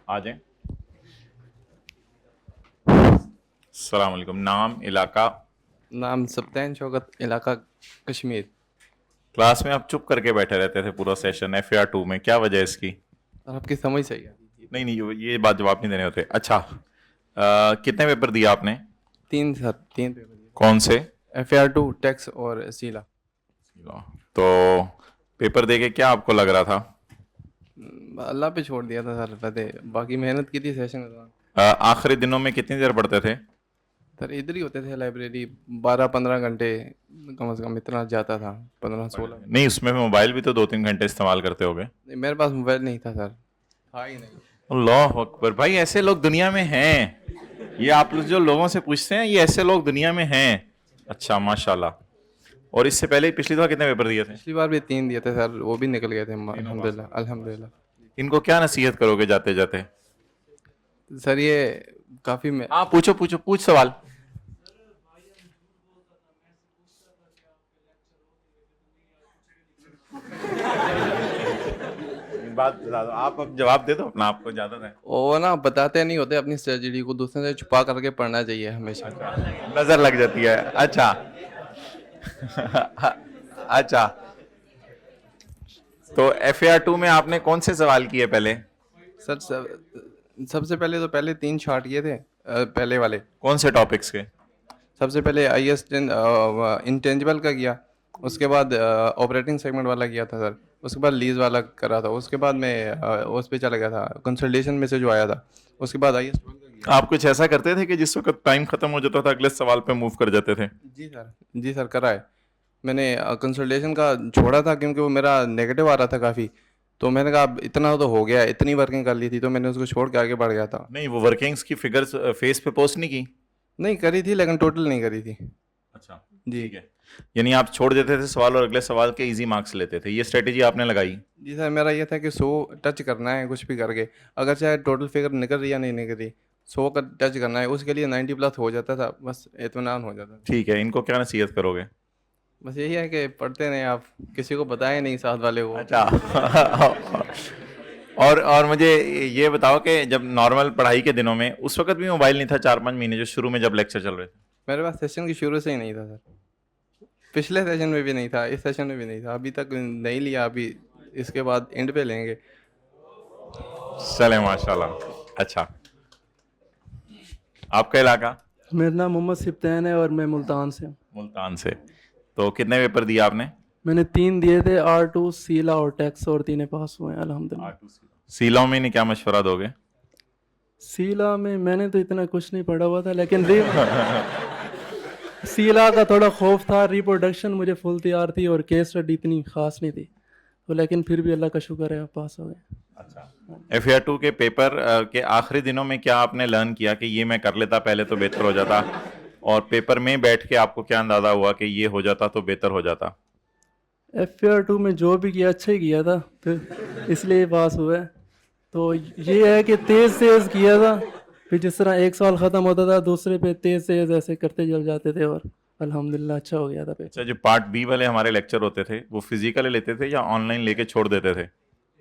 आ जाए। अस्सलाम वालेकुम। नाम, इलाका। नाम सब्तैन शौकत, इलाका कश्मीर। क्लास में आप चुप करके बैठे रहते थे पूरा सेशन FAR 2 में, क्या वजह है इसकी? और आपकी समझ सही आ रही थी नहीं तो। नहीं, ये बात जवाब नहीं देने होते। अच्छा, कितने पेपर दिए आपने? तीन सर, तीन पेपर दिए। कौन से? FAR 2, टैक्स और सीला। तो पेपर देके क्या आपको लग रहा था? अल्लाह पे छोड़ दिया था सर, पता बाकी मेहनत की थी सेशन के दौरान। आखिरी दिनों में कितनी देर पढ़ते थे? सर इधर ही होते थे लाइब्रेरी, 12-15 घंटे कम से कम इतना जाता था, 15-16। नहीं, उसमें मोबाइल भी तो 2-3 घंटे इस्तेमाल करते होगे। नहीं, मेरे पास मोबाइल नहीं था सर, था ही नहीं। अल्लाह अकबर, भाई ऐसे लोग दुनिया में हैं। ये आप लोग जो लोगों से पूछते हैं, ये ऐसे लोग दुनिया में हैं। अच्छा, माशाल्लाह। और इससे पहले पिछली दफा कितने पेपर दिए थे? पिछली बार भी 3 दिए थे सर, वो भी निकल गए थे तीनों पास हो अल्हम्दुलिल्लाह गए। अल्हम्दुलिल्लाह। इनको क्या नसीहत करोगे जाते जाते? सर ये काफ़ी में। हाँ, पूछो पूछो, पूछ सवाल। बात बता दो, आप अब जवाब दे दो अपना, आपको ज्यादा है। वो ना बताते नहीं होते अपनी स्ट्रेटजी को, दूसरे से छुपा करके पढ़ना चाहिए हमेशा। नजर लग जाती है, अच्छा। अच्छा, तो FAR 2 में आपने कौन से सवाल किए पहले? सर सबसे पहले तो पहले 3 शॉट किए थे, पहले वाले। कौन से टॉपिक्स के? सबसे पहले IS इंटेंजिबल का किया। उसके बाद ऑपरेटिंग सेगमेंट वाला किया था सर। उसके बाद लीज वाला करा था। उसके बाद मैं उस पे चला गया था, कंसल्टेशन में से जो आया था। उसके बाद IS 12 का किया। आप कुछ ऐसा करते थे कि जिस वक्त टाइम खत्म हो जाता था अगले सवाल पे मूव कर जाते थे? जी सर, जी सर करा है। मैंने कंसल्टेशन का छोड़ा था क्योंकि वो मेरा नेगेटिव आ रहा था काफ़ी। तो मैंने कहा अब इतना तो हो गया, इतनी वर्किंग कर ली थी, तो मैंने उसको छोड़ के आगे बढ़ गया था। नहीं, वो वर्किंग्स की फिगर्स फेस पे पोस्ट नहीं की? नहीं करी थी, लेकिन टोटल नहीं करी थी। अच्छा, जी। ठीक है। यानी आप छोड़ देते थे सवाल और अगले सवाल के इजी मार्क्स लेते थे, ये स्ट्रेटेजी आपने लगाई? जी सर, मेरा ये था कि 100 टच करना है कुछ भी करके। अगर चाहे टोटल फिगर निकल रही या नहीं निकल रही, 100 का टच करना है। उसके लिए 90+ हो जाता था, बस इत्मीनान हो जाता था। ठीक है, इनको क्या नसीहत करोगे? बस यही है कि पढ़ते रहें आप, किसी को बताएं नहीं साथ वाले को। अच्छा। और मुझे ये बताओ कि जब नॉर्मल पढ़ाई के दिनों में उस वक्त भी मोबाइल नहीं था, 4-5 महीने जो शुरू में जब लेक्चर चल रहे थे? मेरे पास सेशन की शुरू से ही नहीं था सर। पिछले सेशन में भी नहीं था, इस सेशन में भी नहीं था, अभी तक नहीं लिया। अभी इसके बाद एंड पे लेंगे। चले, माशाल्लाह। अच्छा, आपका इलाका? मेरा नाम मोहम्मद सिप्तैन है और मैं मुल्तान से हूँ। मुल्तान से। तो कितने पेपर दिए आपने? मैंने 3 दिए थे, R2, सीला और टैक्स, और तीनों पास हुए हैं अल्हम्दुलिल्लाह। सीलों में नहीं, क्या मशवरा दोगे? सीला में मैंने तो इतना कुछ नहीं पढ़ा हुआ था, लेकिन सीला का थोड़ा खौफ था। रिप्रोडक्शन मुझे फुल तैयार थी और केस स्टडी इतनी खास नहीं थी, तो लेकिन फिर भी अल्लाह का शुक्र है पास हो गए। अच्छा, FAR 2 के पेपर के आखिरी दिनों में क्या आपने लर्न किया कि ये मैं कर लेता पहले तो बेहतर हो जाता, और पेपर में बैठ के आपको क्या अंदाजा हुआ कि ये हो जाता तो बेहतर हो जाता? FAR 2 में जो भी किया अच्छा ही किया था, फिर इसलिए पास हुआ है। तो ये है कि तेज़ तेज़ किया था, फिर जिस तरह एक साल ख़त्म होता था दूसरे पे तेज़ तेज़ ऐसे करते चल जाते थे, और अल्हम्दुलिल्लाह अच्छा हो गया था पेपर। अच्छा, जो पार्ट बी वाले हमारे लेक्चर होते थे वो फिजिकली लेते थे या ऑनलाइन लेके छोड़ देते थे?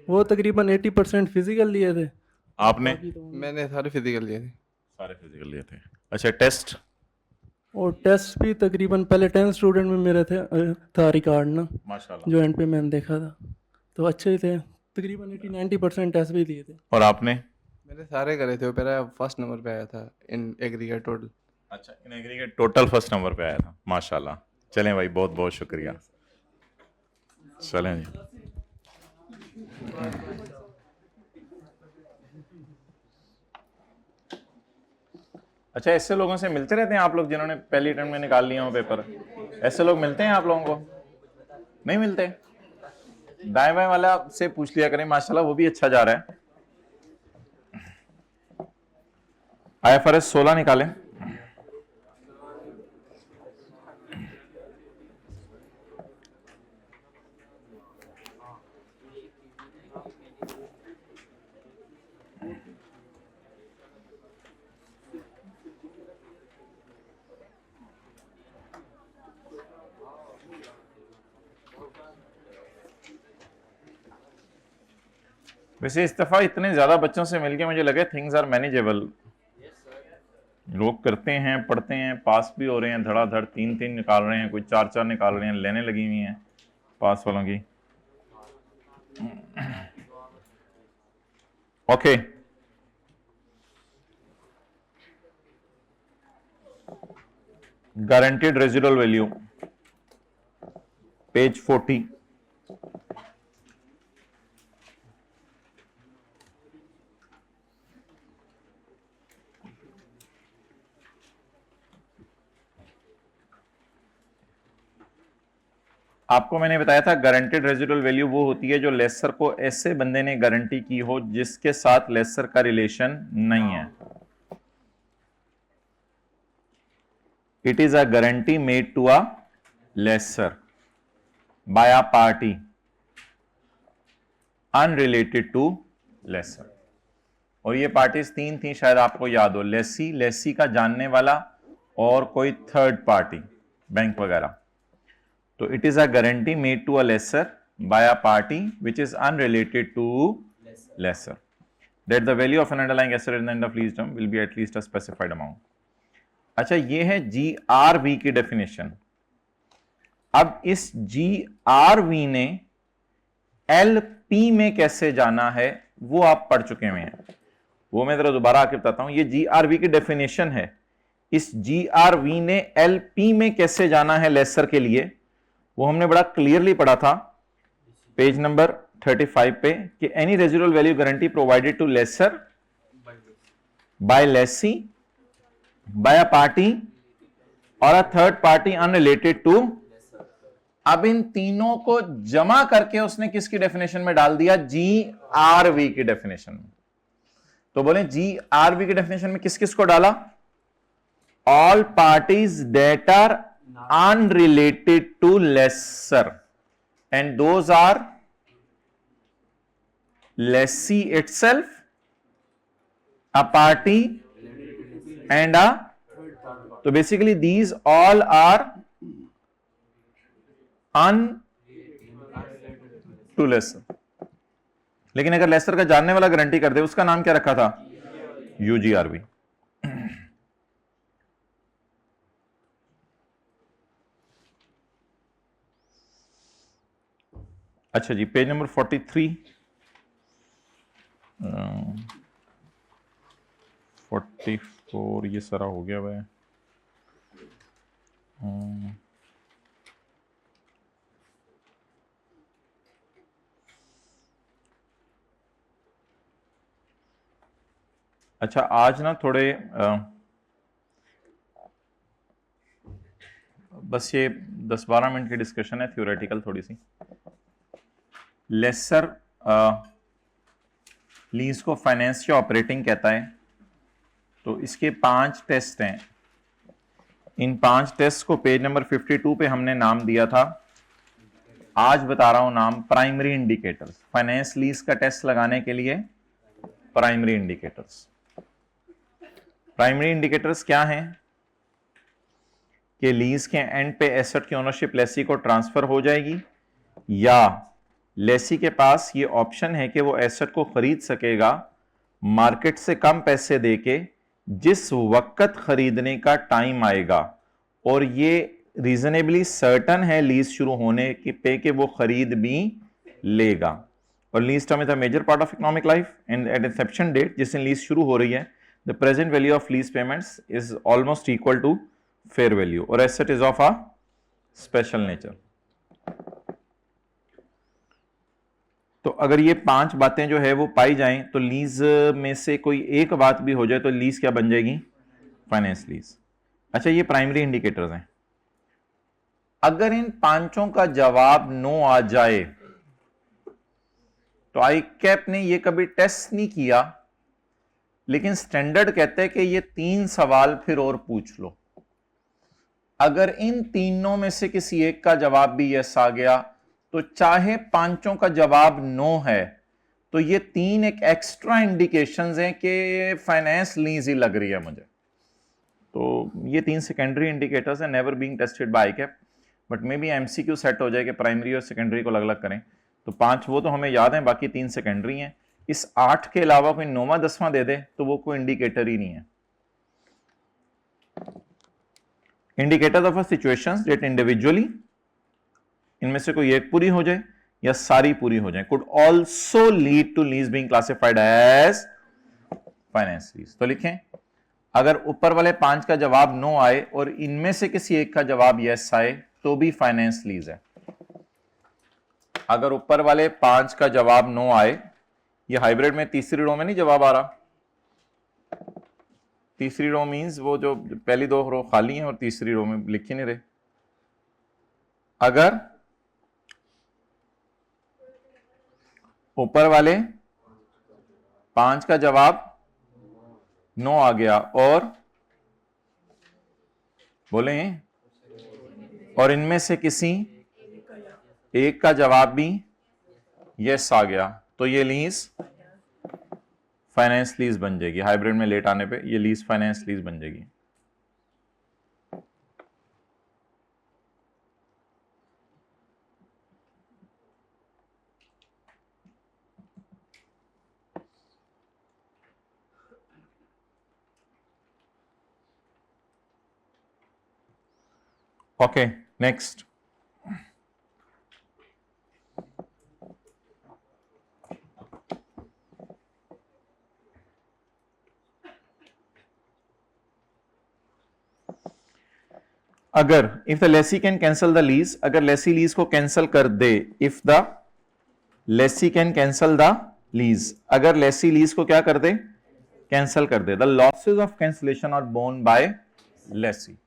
वो तकरीबन 80% फिजिकल लिए थे और आपने? बाकी तो मैंने सारे फिजिकल लिए थे। सारे फिजिकल लिए थे। अच्छा, टेस्ट? और टेस्ट भी तकरीबन पहले 10 स्टूडेंट में मेरे था रिकॉर्ड ना, माशाल्लाह। जो एंड पे मैंने देखा था, तो अच्छे ही थे। तकरीबन 80-90% टेस्ट भी दिए थे। और आपने? मैंने सारे करे थे, मेरा फर्स्ट नंबर पे आया था इन एग्रीगेट टोटल। अच्छा, in aggregate total first number पे आया था, माशाल्लाह। चलें भाई, बहुत बहुत शुक्रिया। चलें जी। अच्छा, ऐसे लोगों से मिलते रहते हैं आप लोग जिन्होंने पहली अटेम्प्ट में निकाल लिया हो पेपर? ऐसे लोग मिलते हैं आप लोगों को? नहीं मिलते? दाएं बाएं वाला से पूछ लिया करें, माशाल्लाह वो भी अच्छा जा रहा है। IFRS 16 निकालें। वैसे इस दफा इतने ज्यादा बच्चों से मिलके मुझे लगे थिंग्स आर मैनेजेबल। लोग करते हैं, पढ़ते हैं, पास भी हो रहे हैं धड़ाधड़, 3-3 निकाल रहे हैं, कोई 4-4 निकाल रहे हैं, लेने लगी हुई हैं पास वालों की। Okay, guaranteed residual value, page 40। आपको मैंने बताया था गारंटीड रेजिडुअल वैल्यू वो होती है जो लेसर को ऐसे बंदे ने गारंटी की हो जिसके साथ लेसर का रिलेशन नहीं है। It is a guarantee made to a lessor by a party unrelated to lessor. और ये पार्टीज 3 थी, शायद आपको याद हो, लेसी, लेसी का जानने वाला और कोई थर्ड पार्टी, बैंक वगैरह। तो it is a guarantee made to a lessor by a party which is unrelated to lessor that the value of an underlying asset at the end of lease term will be at least a specified amount. अच्छा, ये है GRV की definition. अब इस GRV ने LP में कैसे जाना है वो आप पढ़ चुके हुए हैं, वो मैं जरा दोबारा आके बताता हूं। ये GRV की डेफिनेशन है। इस GRV ने LP में कैसे जाना है लेसर के लिए, वो हमने बड़ा क्लियरली पढ़ा था पेज नंबर 35 पे कि any residual value guarantee provided to lessor by lessee by a party और a third party unrelated to. अब इन तीनों को जमा करके उसने किसकी डेफिनेशन में डाल दिया? GRV की डेफिनेशन में। तो बोले GRV की डेफिनेशन में किस किस को डाला? All parties that are unrelated to lesser, and those are lessee itself, a party and a, so basically these all are un to lesser। लेकिन अगर लेसर का जानने वाला गारंटी कर दे, उसका नाम क्या रखा था? UGRV। अच्छा जी, पेज नंबर 43, 44 ये सारा हो गया हुआ है। अच्छा, आज ना थोड़े बस ये 10-12 मिनट की डिस्कशन है, थ्योरेटिकल थोड़ी सी। लेसर लीज को फाइनेंस या ऑपरेटिंग कहता है। तो इसके 5 टेस्ट हैं। इन 5 टेस्ट को पेज नंबर 52 पे हमने नाम दिया था। आज बता रहा हूं नाम, प्राइमरी इंडिकेटर्स। फाइनेंस लीज का टेस्ट लगाने के लिए प्राइमरी इंडिकेटर्स। प्राइमरी इंडिकेटर्स क्या हैं? कि लीज के एंड पे एसेट की ओनरशिप लेसी को ट्रांसफर हो जाएगी, या लेसी के पास ये ऑप्शन है कि वो एसेट को खरीद सकेगा मार्केट से कम पैसे देके जिस वक्त खरीदने का टाइम आएगा, और ये रीजनेबली सर्टन है लीज शुरू होने के पे कि वो खरीद भी लेगा। और lease term is a major part of economic life and at inception date, जिस दिन लीज शुरू हो रही है, the present value of lease payments is almost equal to fair value, और asset is of a special nature. तो अगर ये 5 बातें जो है वो पाई जाएं तो लीज में से कोई एक बात भी हो जाए तो लीज क्या बन जाएगी? Finance lease. अच्छा, ये प्राइमरी इंडिकेटर्स हैं। अगर इन 5 का जवाब नो आ जाए तो आई कैप ने ये कभी टेस्ट नहीं किया, लेकिन स्टैंडर्ड कहते हैं कि ये 3 सवाल फिर और पूछ लो। अगर इन तीनों में से किसी एक का जवाब भी यस आ गया तो चाहे 5 का जवाब नो है, तो ये 3 एक एक्स्ट्रा इंडिकेशंस हैं कि फाइनेंस लीज ही लग रही है मुझे। तो ये 3 सेकेंडरी इंडिकेटर्स हैं, never being tested by ICAP, but may be MCQ set हो जाए कि प्राइमरी और सेकेंडरी को अलग अलग करें। तो 5 वो तो हमें याद है, बाकी 3 सेकेंडरी हैं। इस 8 के अलावा कोई 9वां 10वां दे दे तो वो कोई इंडिकेटर ही नहीं है। Indicator of a situations that individually, इनमें से कोई एक पूरी हो जाए या सारी पूरी हो जाए, could also lead to lease being classified as finance lease. तो लिखें, अगर ऊपर वाले 5 का जवाब नो आए और इनमें से किसी एक का जवाब यस आए तो भी फाइनेंस लीज है। अगर ऊपर वाले 5 का जवाब नो आए, ये हाइब्रिड में तीसरी रो में नहीं जवाब आ रहा, तीसरी रो मींस वो जो पहली 2 रो खाली हैं और तीसरी रो में लिख ही नहीं रहे। अगर ऊपर वाले 5 का जवाब नो आ गया और बोले और इनमें से किसी एक का जवाब भी यस आ गया तो ये लीज फाइनेंस लीज बन जाएगी। हाइब्रिड में लेट आने पे ये लीज फाइनेंस लीज बन जाएगी। Okay, next. अगर if the lessee can cancel the lease, अगर लेसी लीज को कैंसल कर दे, if the lessee can cancel the lease, अगर लेसी लीज को क्या कर दे, कैंसल कर दे, the losses of cancellation are borne by lessee.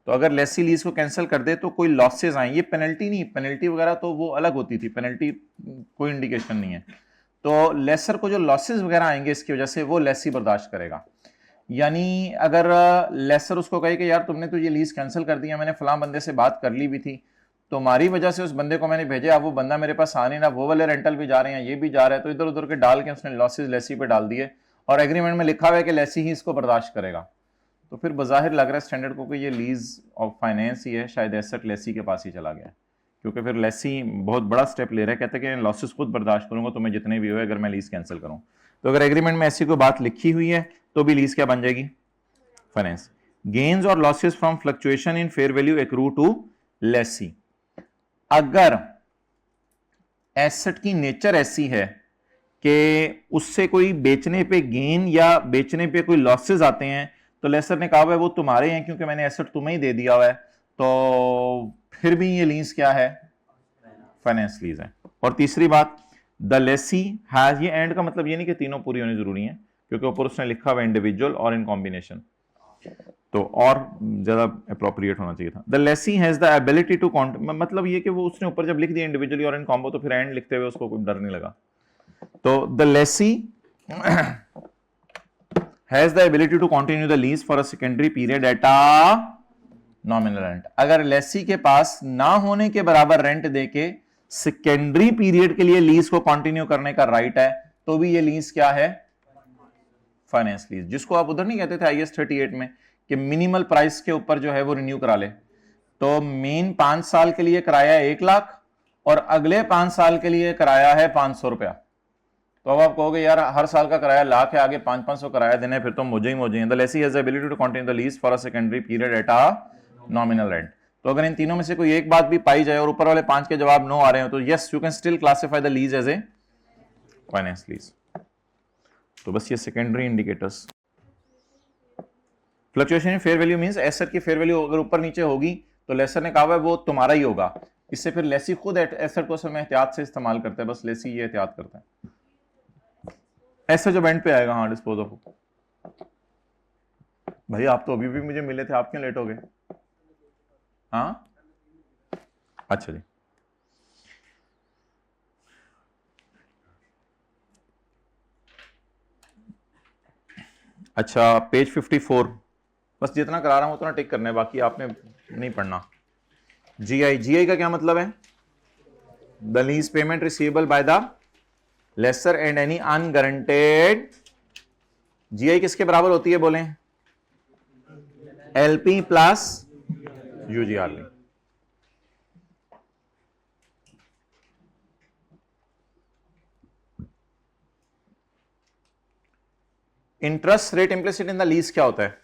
तो अगर लेसी लीज को कैंसिल कर दे तो कोई लॉसेज आए, ये पेनल्टी नहीं, पेनल्टी वगैरह तो वो अलग होती थी, पेनल्टी कोई इंडिकेशन नहीं है। तो लेसर को जो लॉसेज वगैरह आएंगे इसकी वजह से वो लेसी बर्दाश्त करेगा। यानी अगर लेसर उसको कहे कि यार तुमने तो ये लीज कैंसिल कर दिया, मैंने फलां बंदे से बात कर ली भी थी, तुम्हारी वजह से उस बंदे को मैंने भेजा, अब वो बंदा मेरे पास आ नहीं रहा, वो वाले रेंटल भी जा रहे हैं, ये भी जा रहा है, तो इधर उधर के डाल के उसने लॉसेज लेसी पे डाल दिए और एग्रीमेंट में लिखा हुआ है कि लेसी ही इसको बर्दाश्त करेगा। तो फिर बज़ाहिर लग रहा है स्टैंडर्ड को कि ये लीज ऑफ फाइनेंस ही है, शायद एसेट लेसी के पास ही चला गया, क्योंकि फिर लेसी बहुत बड़ा स्टेप ले रहा है, कहते हैं कि लॉसेस खुद बर्दाश्त करूंगा तुम्हें जितने भी हुए अगर मैं लीज कैंसिल करूं। तो अगर एग्रीमेंट में ऐसी कोई बात लिखी हुई है तो भी लीज क्या बन जाएगी, फाइनेंस। गेन्स और losses from fluctuation in fair value accrue to lessee, अगर एसेट की नेचर ऐसी है कि उससे कोई बेचने पे गेन या बेचने पे कोई लॉसेस आते हैं तो लेसर ने कहा है वो तुम्हारे हैं क्योंकि मैंने एसेट तुम्हें ही दे दिया हुआ है, तो फिर भी ये लीज क्या है, फाइनेंस लीज है। और तीसरी बात, द लेसी हैज, ये एंड का मतलब ये नहीं कि तीनों पूरी होनी जरूरी है, क्योंकि ऊपर उसने लिखा हुआ इंडिविजुअल और इन कॉम्बिनेशन, तो और ज्यादा अप्रोप्रिएट होना चाहिए था। The lessee has the ability to count, मतलब ये कि वो उसने ऊपर जब लिख दिया इंडिविजुअली और इन कॉम्बो तो फिर एंड लिखते हुए उसको कोई डर नहीं लगा। तो the Lesi has the ability to continue the lease for a secondary period at a nominal rent, अगर लेसी के पास ना होने के बराबर रेंट देके सेकेंडरी पीरियड के लिए लीज को कंटिन्यू करने का राइट है तो भी ये लीज क्या है, फाइनेंस लीज, जिसको आप उधर नहीं कहते थे IAS 38 में कि मिनिमल प्राइस के ऊपर जो है वो रिन्यू करा ले। तो मेन 5 साल के लिए किराया 1 लाख और अगले 5 साल के लिए किराया है 500 रुपया, तो अब आप कहोगे यार हर साल का किराया लाख है, आगे 500 किराया देने, फिर तो मुझे ही मुझे हैं। The lessee has the ability to continue the lease for a secondary period at a nominal rent. तो अगर इन तीनों में से कोई एक बात भी पाई जाए और ऊपर वाले 5 के जवाब नो आ रहे हो तो yes you can still classify the lease as a finance lease. तो बस ये secondary indicators. Fluctuation in fair value means asset की फेयर वैल्यू अगर ऊपर नीचे होगी तो लेसर ने कहा है वो तुम्हारा ही होगा, इससे फिर लेसी खुद एसेट को समय एहतियात से इस्तेमाल करता है, बस लेसी ये एहतियात करता है। ऐसे जो एंड पे आएगा, हाँ डिस्पोज ऑफ। भाई आप तो अभी भी मुझे मिले थे, आप क्यों लेट हो गए? हाँ अच्छा जी, अच्छा पेज 54, बस जितना करा रहा हूं उतना टिक करना है, बाकी आपने नहीं पढ़ना। जीआई का क्या मतलब है? The lease payment receivable by the lessor and any unguaranteed. GI किसके बराबर होती है बोलें? LP plus UGRV. Interest rate implicit in the lease क्या होता है?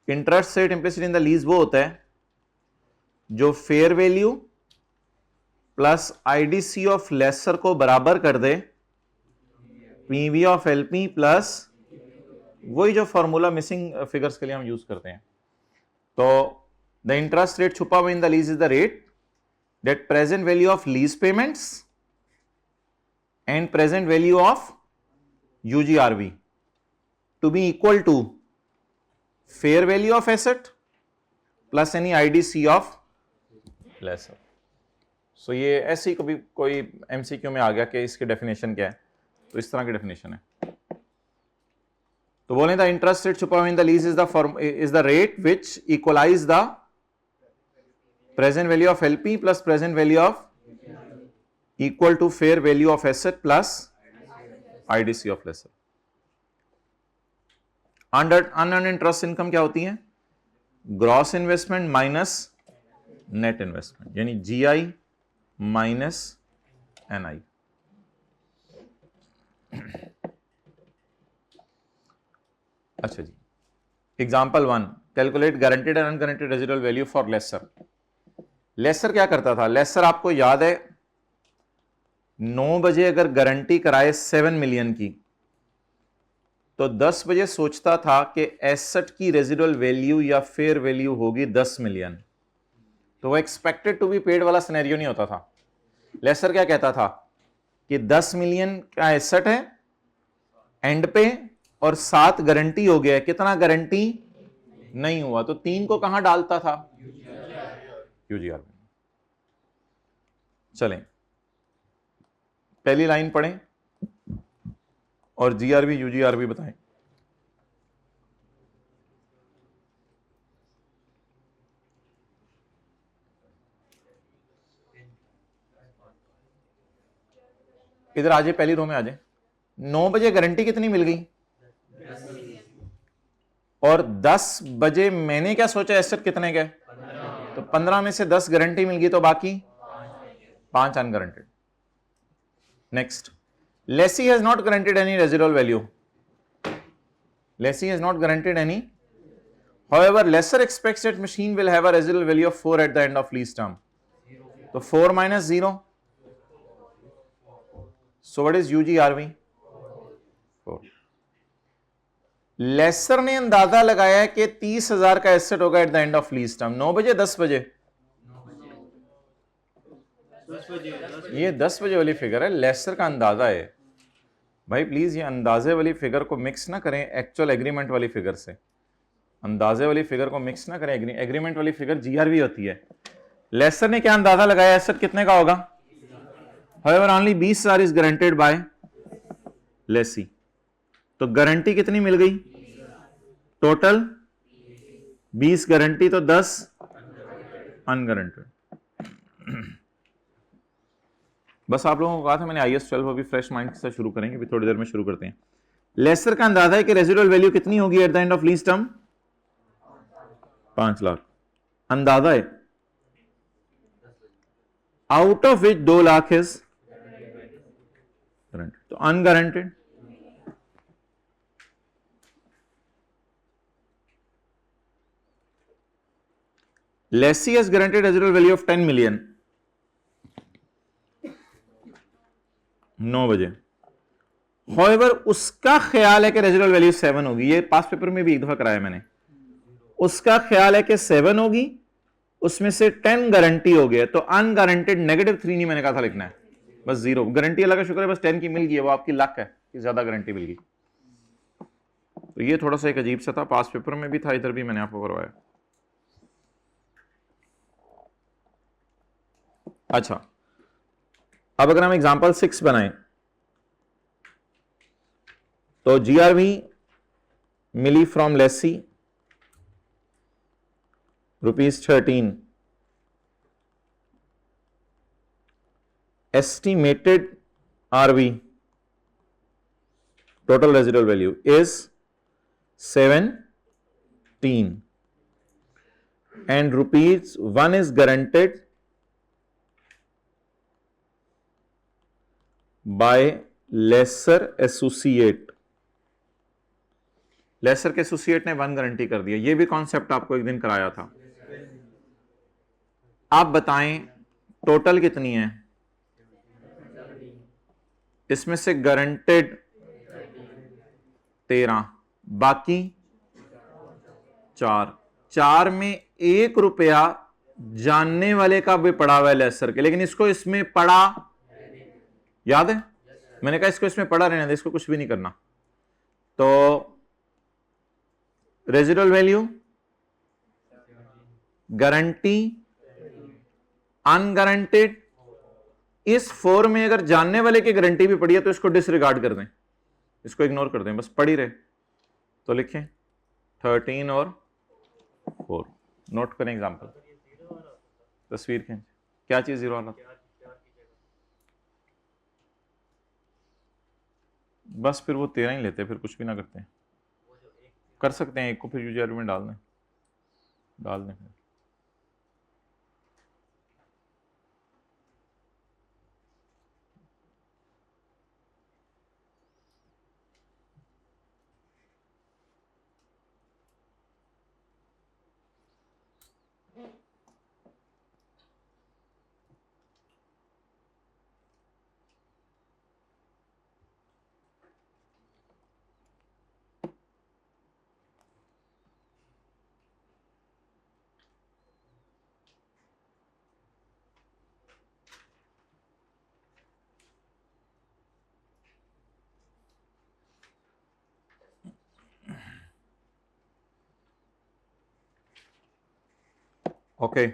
Interest rate implicit in the lease वो होता है जो fair value plus IDC of lessor को बराबर कर दे पीवी ऑफ एलपी प्लस वही जो फॉर्मूला मिसिंग फिगर्स के लिए हम यूज करते हैं। तो द इंटरेस्ट रेट छुपा हुआ in the lease is the rate that present value of lease payments and present value of UGRV to be equal to fair value of asset plus any IDC of lessor. So ये ऐसे ही कभी कोई MCQ में आ गया कि इसकी definition क्या है, तो इस तरह की डेफिनेशन है। तो बोले द इंटरेस्ट रेट छुपा हुआ in the lease is the rate which equalize the present value of LP plus present value of equal to fair value of asset plus IDC of lessor. Unearned interest income क्या होती है? Gross investment minus net investment, यानी GI minus NI. अच्छा जी, example 1, calculate guaranteed and unguaranteed residual value for lessor. Lessor क्या करता था? Laser आपको याद है 9 बजे अगर गारंटी कराए 7 मिलियन की, तो 10 बजे सोचता था कि एसेट की रेजिडुअल वैल्यू या फेयर वैल्यू होगी 10 मिलियन। तो वो एक्सपेक्टेड टू बी पेड वाला सिनेरियो नहीं होता था। लेसर क्या कहता था कि 10 मिलियन का एसेट है एंड पे और 7 गारंटी हो गया, कितना गारंटी नहीं हुआ, तो 3 को कहां डालता था? यूजीआर में। चलें, पहली लाइन पढ़ें और जीआरबी यूजीआरबी बताएं। इधर आ जाए, पहली रो में आ जाए। 9 बजे गारंटी कितनी मिल गई और 10 बजे मैंने क्या सोचा एसेट कितने गए, तो 15 में से 10 गारंटी मिल गई, तो बाकी 5 unguaranteed. Next, lessee has not guaranteed any residual value. Lessee has not guaranteed any, however lesser expects that machine will have a residual value of 4 at the end of lease term, तो 4 minus 0, so what is UGRV? 4। Laser ने अंदाजा लगाया कि 30,000 का asset होगा eight the end of lease term. 9 बजे 10 बजे? ये 10 बजे वाली फिगर है, लेसर का अंदाजा है। भाई प्लीज ये अंदाजे वाली फिगर को मिक्स ना करें एक्चुअल एग्रीमेंट वाली फिगर से। अंदाजे वाली फिगर को मिक्स ना करें, एग्रीमेंट वाली फिगर जीआरवी होती है। लेसर ने क्या अंदाजा लगाया एसेट कितने का होगा? However, only 20,000 is guaranteed by lessee, तो गारंटी कितनी मिल गई? टोटल 20 गारंटी, तो 10 अनगारंटेड। बस आप लोगों को कहा था मैंने IS 12 अभी फ्रेश माइंड के साथ शुरू करेंगे, अभी थोड़ी देर में शुरू करते हैं। लेसर का अंदाजा है कि रेजिडुअल वैल्यू कितनी होगी at the end of lease term? 5 lakh अंदाजा है, out of which 2 lakh is तो unguaranteed. Lessee has guaranteed residual value of 10 million 9 बजे। However, उसका ख्याल है कि रेजिडुअल वैल्यू 7 होगी। ये पास पेपर में भी एक दफा कराया मैंने। उसका ख्याल है कि 7 होगी, उसमें से 10 गारंटी हो गया, तो अनगारंटेड -3 नहीं मैंने कहा था लिखना है, बस 0। गारंटी अल्लाह का शुक्र है बस 10 की मिल गई है, वो आपकी लक है कि ज्यादा गारंटी मिल गई। तो ये थोड़ा सा एक अजीब सा था, पास पेपर में भी था, इधर भी मैंने आपको करवाया। अच्छा, अब अगर हम एग्जांपल 6 बनाएं तो जीआरवी मिली from lessee ₹13, estimated RV total residual value is 17 and ₹1 is guaranteed by lesser associate lessor के एसोसिएट ने 1 गारंटी कर दिया। ये भी कॉन्सेप्ट आपको एक दिन कराया था। आप बताएं टोटल कितनी है? इसमें से गारंटेड 13, बाकी 4 में 1 रुपया जानने वाले का भी पड़ा हुआ है लेसर के, लेकिन इसको इसमें पड़ा, याद है मैंने कहा इसको इसमें पड़ा रहने दे, इसको कुछ भी नहीं करना। तो रेजिडुअल वैल्यू, गारंटी, अनगारंटेड, इस 4 में अगर जानने वाले की गारंटी भी पड़ी है तो इसको डिसरिगार्ड कर दें, इसको इग्नोर कर दें, बस पड़ी रहे। तो लिखें 13 और 4, नोट करें एग्जांपल। तस्वीर खींच, क्या चीज 0 वाला? बस फिर वो 13 ही लेते, फिर कुछ भी ना करते हैं। कर सकते हैं एक को फिर यूजर में डाल दें फिर। ओके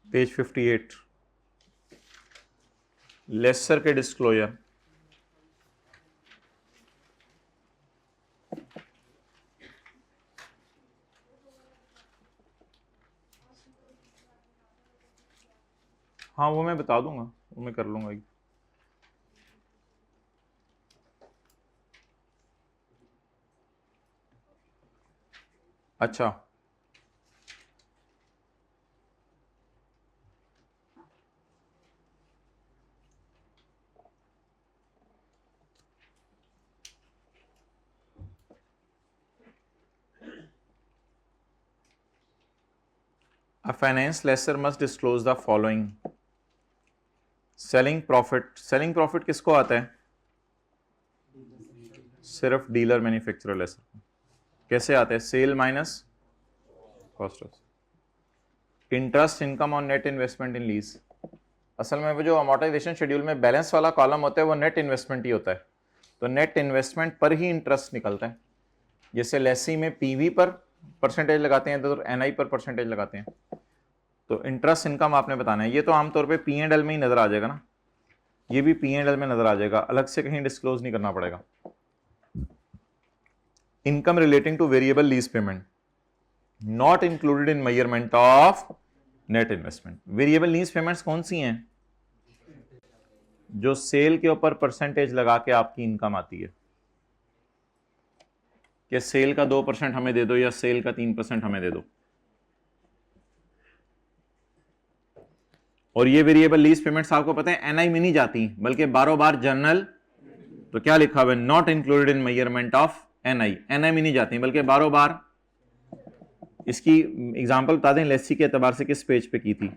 पेज 58, लेसर के डिस्क्लोजर। हाँ वो मैं बता दूंगा, वो मैं कर लूंगा। अच्छा A finance lessor must disclose the following: selling profit. Selling profit किसको आता है? सिर्फ डीलर मैन्युफैक्चरर लेसर को। कैसे आता है? Sale minus cost of. Interest income on net investment in lease. असल में वो जो अमोर्टाइजेशन शेड्यूल में बैलेंस वाला कॉलम होता है वो नेट इन्वेस्टमेंट ही होता है, तो नेट इन्वेस्टमेंट पर ही इंटरेस्ट निकलता है। जैसे लेसी में पीवी पर परसेंटेज लगाते हैं तो एनआई पर परसेंटेज लगाते हैं। तो इंटरेस्ट इनकम आपने बताना है। ये तो आमतौर पे पी एंड एल में ही नजर आ जाएगा ना, ये भी पी एंड एल में नजर आ जाएगा, अलग से कहीं डिस्क्लोज नहीं करना पड़ेगा। Income relating to variable lease payment not included in measurement of net investment. Variable lease payments कौन सी हैं? जो सेल के ऊपर परसेंटेज लगा के आपकी इनकम आती है, कि सेल का 2% हमें दे दो या सेल का 3% हमें दे दो। और ये वेरिएबल लीज पेमेंट्स आपको पता है एनआई में नहीं जाती बल्कि बारों बार जर्नल, तो क्या लिखा हुआ है? Not included in measurement of NI. NI में नहीं जाती बल्कि बारों बार। इसकी एग्जांपल बता दें लेसी के एतबार से किस पेज पे की थी?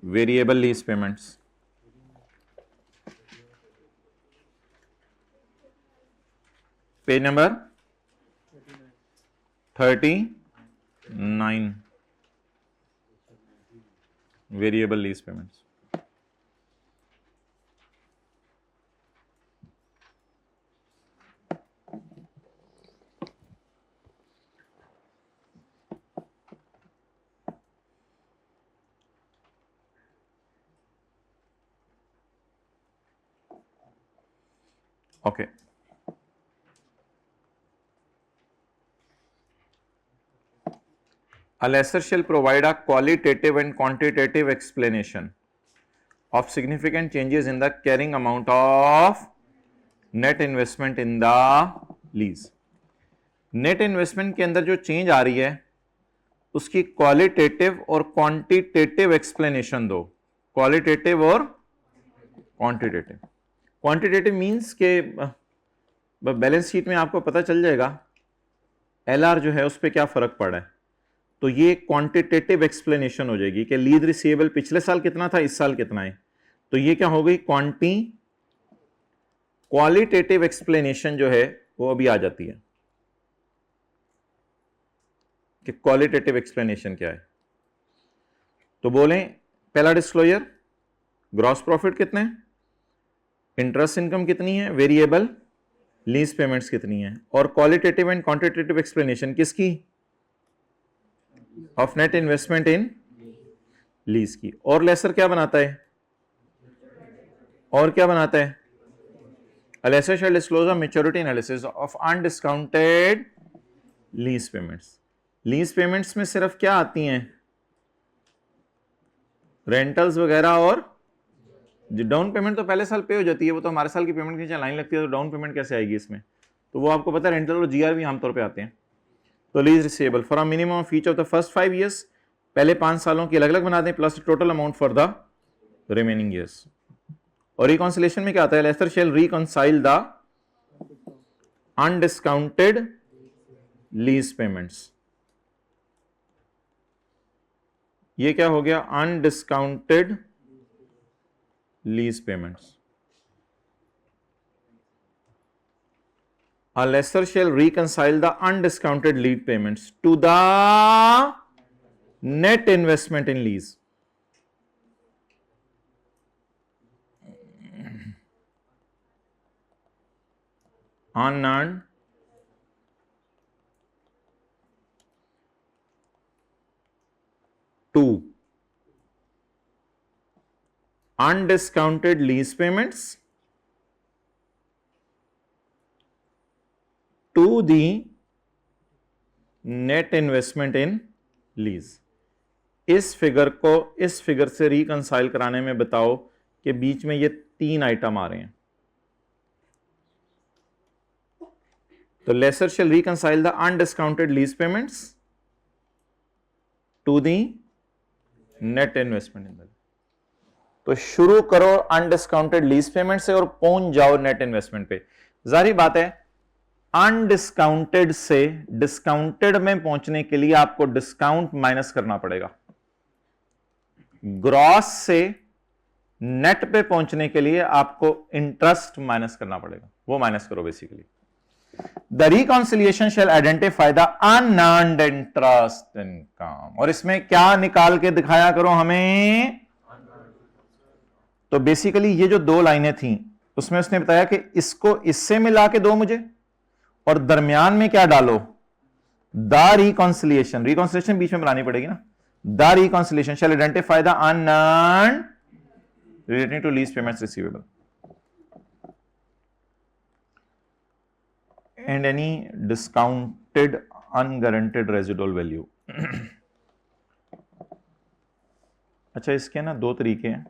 Variable lease payments. Page number 39, variable lease payments. Okay A lessor shall provide a qualitative and quantitative explanation of significant changes in the carrying amount of net investment in the lease. Net investment के अंदर जो change आ रही है उसकी qualitative और quantitative explanation दो। Qualitative और quantitative. Quantitative means के बैलेंस शीट में आपको पता चल जाएगा एलआर जो है उस पर क्या फर्क पड़ा है, तो ये क्वांटिटेटिव एक्सप्लेनेशन हो जाएगी कि लीज रिसीवेबल पिछले साल कितना था, इस साल कितना है। तो ये क्या हो गई, क्वालिटेटिव एक्सप्लेनेशन जो है वो अभी आ जाती है कि क्वालिटेटिव एक्सप्लेनेशन क्या है। तो बोलें पहला डिस्क्लोजर, ग्रॉस प्रॉफिट कितने हैं, इंटरेस्ट इनकम कितनी है, वेरिएबल लीज पेमेंट्स कितनी है, और क्वालिटेटिव एंड क्वांटिटेटिव एक्सप्लेनेशन किसकी, of net investment in lease की। और लेसर क्या बनाता है, और क्या बनाता है, a lessor shall disclose a maturity analysis of undiscounted lease payments। Lease payments में सिर्फ क्या आती हैं, रेंटल्स वगैरह, और डाउन पेमेंट तो पहले साल पे हो जाती है, वो तो हमारे साल की पेमेंट के नीचे लाइन लगती है, तो डाउन पेमेंट कैसे आएगी इसमें, तो वो आपको पता है रेंटल और जीआर भी आमतौर पे आते हैं। तो lease receivable for a minimum of each of the first 5 years, पहले 5 सालों की अलग अलग बना दें, plus total amount for the remaining years. और रिकॉन्सिलेशन में क्या आता है, lessor shall reconcile the undiscounted lease payments. ये क्या हो गया, undiscounted lease payments. A lessor shall reconcile the undiscounted lease payments to the net investment in lease। Unearned to undiscounted lease payments to the net investment in lease। इस figure को इस figure से reconcile कराने में बताओ कि बीच में ये 3 आइटम आ रहे हैं। तो lessor shall reconcile the undiscounted lease payments to the net investment in the. तो शुरू करो अनडिस्काउंटेड लीज पेमेंट से और पहुंच जाओ नेट इन्वेस्टमेंट पे। जाहिर बात है अनडिस्काउंटेड से डिस्काउंटेड में पहुंचने के लिए आपको डिस्काउंट माइनस करना पड़ेगा, ग्रॉस से नेट पे पहुंचने के लिए आपको इंटरेस्ट माइनस करना पड़ेगा, वो माइनस करो basically. The reconciliation shall identify the unearned interest income. और इसमें क्या निकाल के दिखाया करो हमें, तो बेसिकली ये जो 2 लाइनें थी उसमें उसने बताया कि इसको इससे मिला के दो मुझे, और दरमियान में क्या डालो, द रिकॉन्सिलिएशन। रिकॉन्सिलिएशन बीच में बनानी पड़ेगी ना। The reconciliation shall identify the unearned relating to lease payments receivable and any discounted unguaranteed residual value. अच्छा, इसके ना 2 तरीके हैं।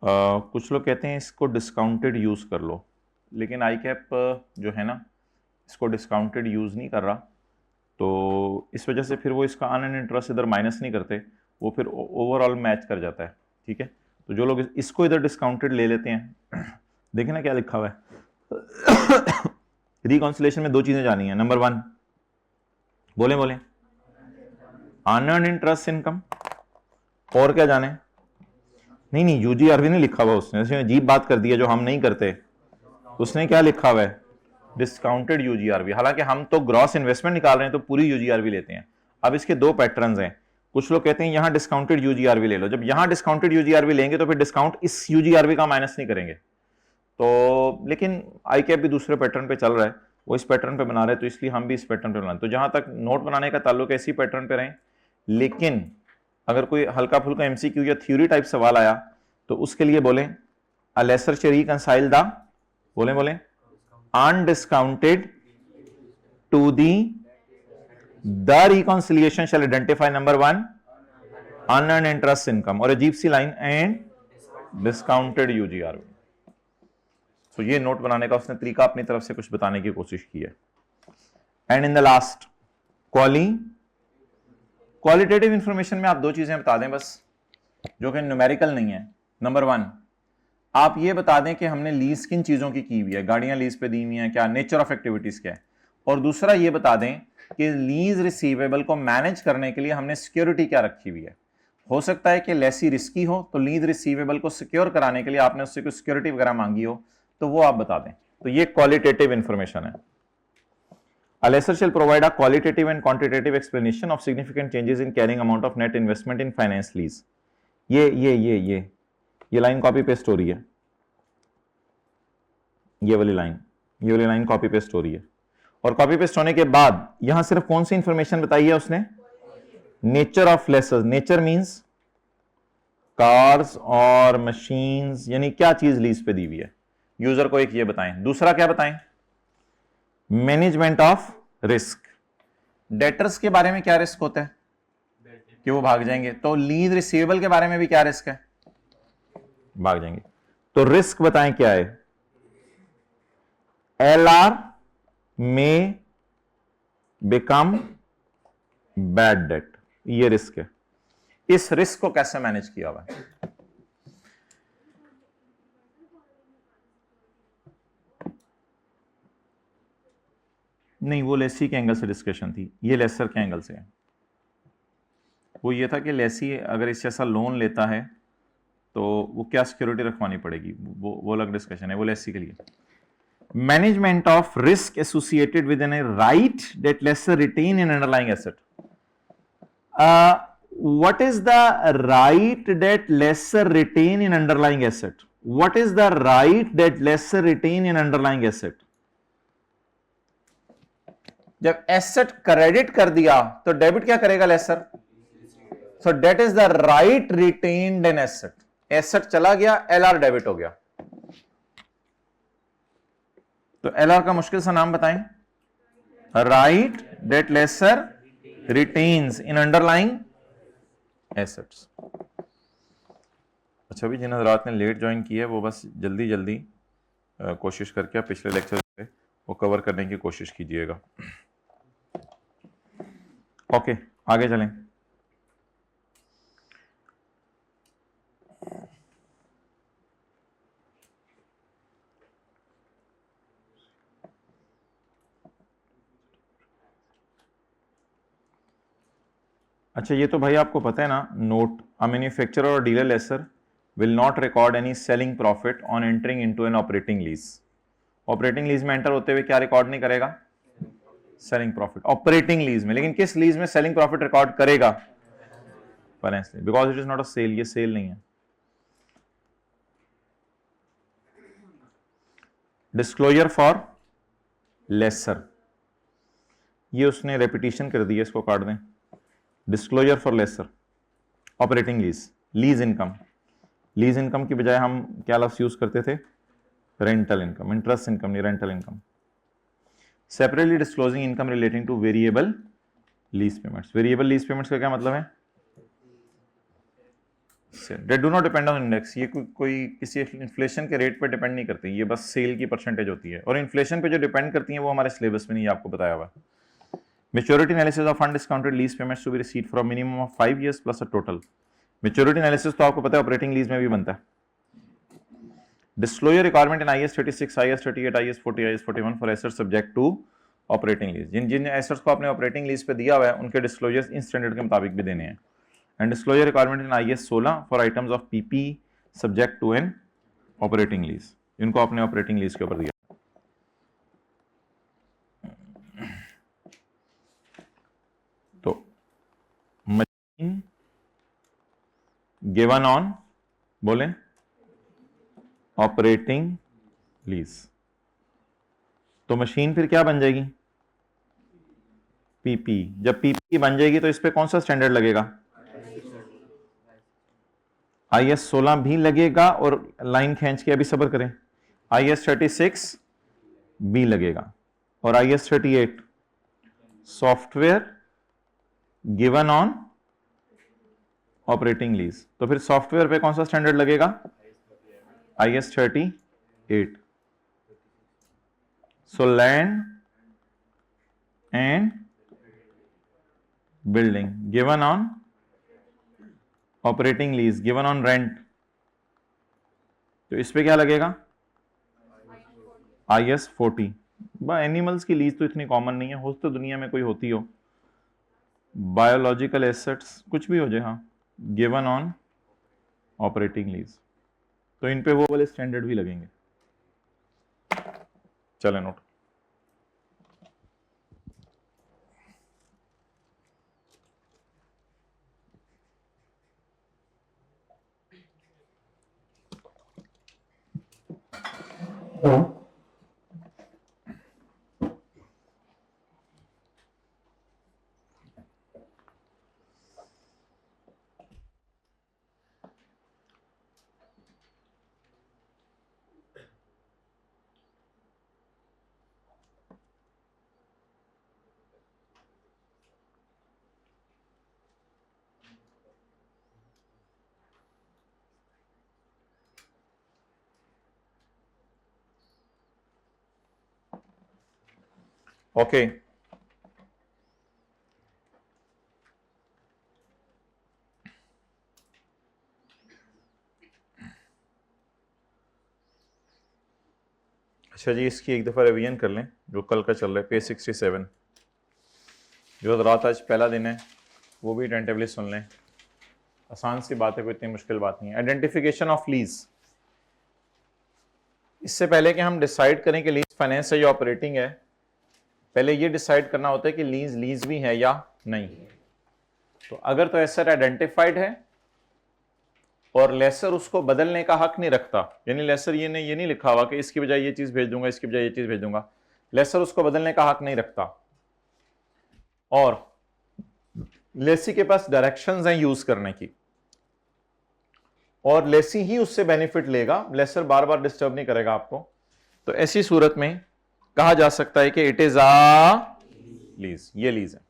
कुछ लोग कहते हैं इसको डिस्काउंटेड यूज कर लो, लेकिन आई कैप जो है ना इसको डिस्काउंटेड यूज नहीं कर रहा, तो इस वजह से फिर वो इसका अनअर्न्ड इंटरेस्ट इधर माइनस नहीं करते, वो फिर ओवरऑल मैच कर जाता है। ठीक है, तो जो लोग इसको इधर डिस्काउंटेड ले लेते हैं, देखें ना क्या लिखा हुआ है। रिकॉन्सिलेशन में 2 चीजें जानी है। नंबर 1 बोले अनअर्न्ड इंटरेस्ट इनकम, और क्या जाने, नहीं यूजीआरवी नहीं लिखा हुआ उसने अजीब बात कर दी है जो हम नहीं करते। उसने क्या लिखा हुआ है, डिस्काउंटेड यूजीआरवी। हालांकि हम तो ग्रॉस इन्वेस्टमेंट निकाल रहे हैं तो पूरी यूजीआरवी लेते हैं। अब इसके 2 पैटर्न्स हैं। कुछ लोग कहते हैं यहां डिस्काउंटेड यूजीआरवी ले लो। जब यहां डिस्काउंटेड यूजीआरवी लेंगे तो फिर डिस्काउंट इस यूजीआरवी का माइनस नहीं करेंगे। तो लेकिन आई कैप भी दूसरे पैटर्न पे चल रहा है, वो इस पैटर्न पे बना रहे हैं, तो इसलिए हम भी इस पैटर्न पे बना रहे हैं। तो जहां तक नोट बनाने का ताल्लुक है इसी पैटर्न पे रहें। लेकिन अगर कोई हल्का फुल्का एमसीक्यू या थ्योरी टाइप सवाल आया तो उसके लिए बोले a lessor shall reconcile the बोले undiscounted to the reconciliation shall identify number 1 unearned interest income, और अजीब सी लाइन एंड डिस्काउंटेड यूजीआरवी। तो ये नोट बनाने का उसने तरीका अपनी तरफ से कुछ बताने की कोशिश की है। And in the last qualitative information में आप दो चीजें बता दें बस, जो कि न्यूमेरिकल नहीं है। नंबर 1, आप ये बता दें कि हमने लीज किन चीजों की हुई है, गाड़ियां लीज पे दी हुई हैं क्या, नेचर ऑफ एक्टिविटीज क्या है। और दूसरा ये बता दें कि लीज रिसीवेबल को मैनेज करने के लिए हमने सिक्योरिटी क्या रखी हुई है। हो सकता है कि लेसी रिस्की हो, तो लीज रिसीवेबल को सिक्योर कराने के लिए आपने उससे कोई सिक्योरिटी वगैरह मांगी हो, तो वो आप बता दें। तो ये क्वालिटेटिव इंफॉर्मेशन है। A lessor shall provide a qualitative and quantitative explanation of significant changes in carrying amount of net investment in finance lease. ये लाइन कॉपी पेस्ट हो रही है, ये वाली लाइन कॉपी पेस्ट हो रही है। और कॉपी पेस्ट होने के बाद यहां सिर्फ कौन सी इंफॉर्मेशन बताई है उसने, nature of lessors. Nature means cars और मशीन्स, यानी क्या चीज लीज पे दी हुई है। यूजर को एक ये बताएं। दूसरा क्या बताएं, मैनेजमेंट ऑफ रिस्क। डेटर्स के बारे में क्या रिस्क होता है कि वो भाग जाएंगे, तो लीज रिसीवेबल के बारे में भी क्या रिस्क है, भाग जाएंगे। तो रिस्क बताएं क्या है, LR में बिकम बैड डेट, ये रिस्क है। इस रिस्क को कैसे मैनेज किया हुआ है, नहीं वो लेसी के एंगल से डिस्कशन थी, ये लेसर के एंगल से है। वो ये था कि लेसी अगर इससे ऐसा लोन लेता है तो वो क्या सिक्योरिटी रखवानी पड़ेगी, वो अलग डिस्कशन है, वो लेसी के लिए। Management of risk associated with an right that lessor retain in underlying asset. what is the right that lesser retain in underlying asset? What is the right that lesser retain in underlying asset? जब asset credit कर दिया तो debit क्या करेगा lessor, so that is the right retained in asset. Asset चला गया, LR debit हो गया। तो एलआर का मुश्किल सा नाम बताएं, right that lessor retains in underlying assets. अच्छा भी जिन हजरात ने लेट ज्वाइन किया है वो बस जल्दी जल्दी कोशिश करके पिछले लेक्चर पे वो कवर करने की कोशिश कीजिएगा। ओके, आगे चलें। अच्छा ये तो भाई आपको पता है ना, नोट अ मैन्युफैक्चरर और dealer laser will not record any selling profit on entering into an operating lease. Operating lease में एंटर होते हुए क्या रिकॉर्ड नहीं करेगा, सेलिंग प्रॉफिट ऑपरेटिंग लीज में। लेकिन किस लीज में सेलिंग प्रॉफिट रिकॉर्ड करेगा, finance lease, because it is not a sale, ये सेल नहीं है। डिस्क्लोजर फॉर लेसर, ये उसने रेपिटेशन कर दी है, इसको काट दें। Disclosure for lessor operating lease, lease income. Lease income की बजाय हम क्या लफ्ज यूज करते थे, रेंटल इनकम, इंटरेस्ट इनकम नहीं, rental income. Separately disclosing income relating to variable lease payments. Variable lease payments का क्या मतलब है, they do not depend on index, ये कोई किसी इन्फ्लेशन के रेट पर डिपेंड नहीं करती, ये बस सेल की परसेंटेज होती है। और इन्फ्लेशन पे जो डिपेंड करती है वो हमारे सिलेबस में नहीं, आपको बताया हुआ है। Maturity analysis of undiscounted lease payments to be received for a minimum of 5 years plus a total. Maturity analysis तो आपको पता है ऑपरेटिंग लीज में भी बनता है। Disclosure requirement in IAS 36, IAS 38, IAS 40, IAS 41 for assets subject to operating lease। Jin Jin assets को आपने ऑपरेटिंग लीज पे दिया हुआ है उनके डिस्क्लोजर्स इन स्टैंडर्ड के मुताबिक भी देने हैं। And disclosure requirement in IAS 16 for items of PP subject to an operating lease, इनको आपने ऑपरेटिंग लीज के ऊपर दिया। तो मशीन गिवन ऑन, बोले ऑपरेटिंग लीज, तो मशीन फिर क्या बन जाएगी, पीपी। जब पीपी बन जाएगी तो इस पे कौन सा स्टैंडर्ड लगेगा, IAS 16 भी लगेगा, और लाइन खींच के अभी सब्र करें, IAS 36 भी लगेगा, और IAS 38 software given on operating lease. तो फिर सॉफ्टवेयर पे कौन सा स्टैंडर्ड लगेगा, IAS 38। So land and building given on operating lease, given on rent, तो इस पे क्या लगेगा? IS 40। एनिमल्स की लीज तो इतनी कॉमन नहीं है, हो तो दुनिया में कोई होती हो। बायोलॉजिकल एसेट्स कुछ भी हो जाए, हाँ, गिवन ऑन ऑपरेटिंग लीज, तो इन पे वो वाले स्टैंडर्ड भी लगेंगे। चले नोट। ओके, अच्छा जी, इसकी एक दफ़ा रिवीजन कर लें जो कल का चल रहा है, पेज 67। जो रात आज पहला दिन है वो भी टेंटेबली सुन लें, आसान सी बात है, कोई इतनी मुश्किल बात नहीं है। Identification of lease. इससे पहले कि हम डिसाइड करें कि लीज फाइनेंस है या ऑपरेटिंग है, पहले ये डिसाइड करना होता है कि लीज लीज भी है या नहीं। तो अगर तो एसेट आइडेंटिफाइड है और लेसर उसको बदलने का हक नहीं रखता, यानी लेसर ये नहीं लिखा हुआ कि इसकी बजाय ये चीज भेज दूंगा, इसकी बजाय ये चीज भेज दूंगा, लेसर उसको बदलने का हक नहीं रखता, और लेसी के पास डायरेक्शंस हैं यूज करने की, और लेसी ही उससे बेनिफिट लेगा, लेसर बार बार डिस्टर्ब नहीं करेगा आपको, तो ऐसी सूरत में कहा जा सकता है कि इट इज अ लीज, ये लीज है।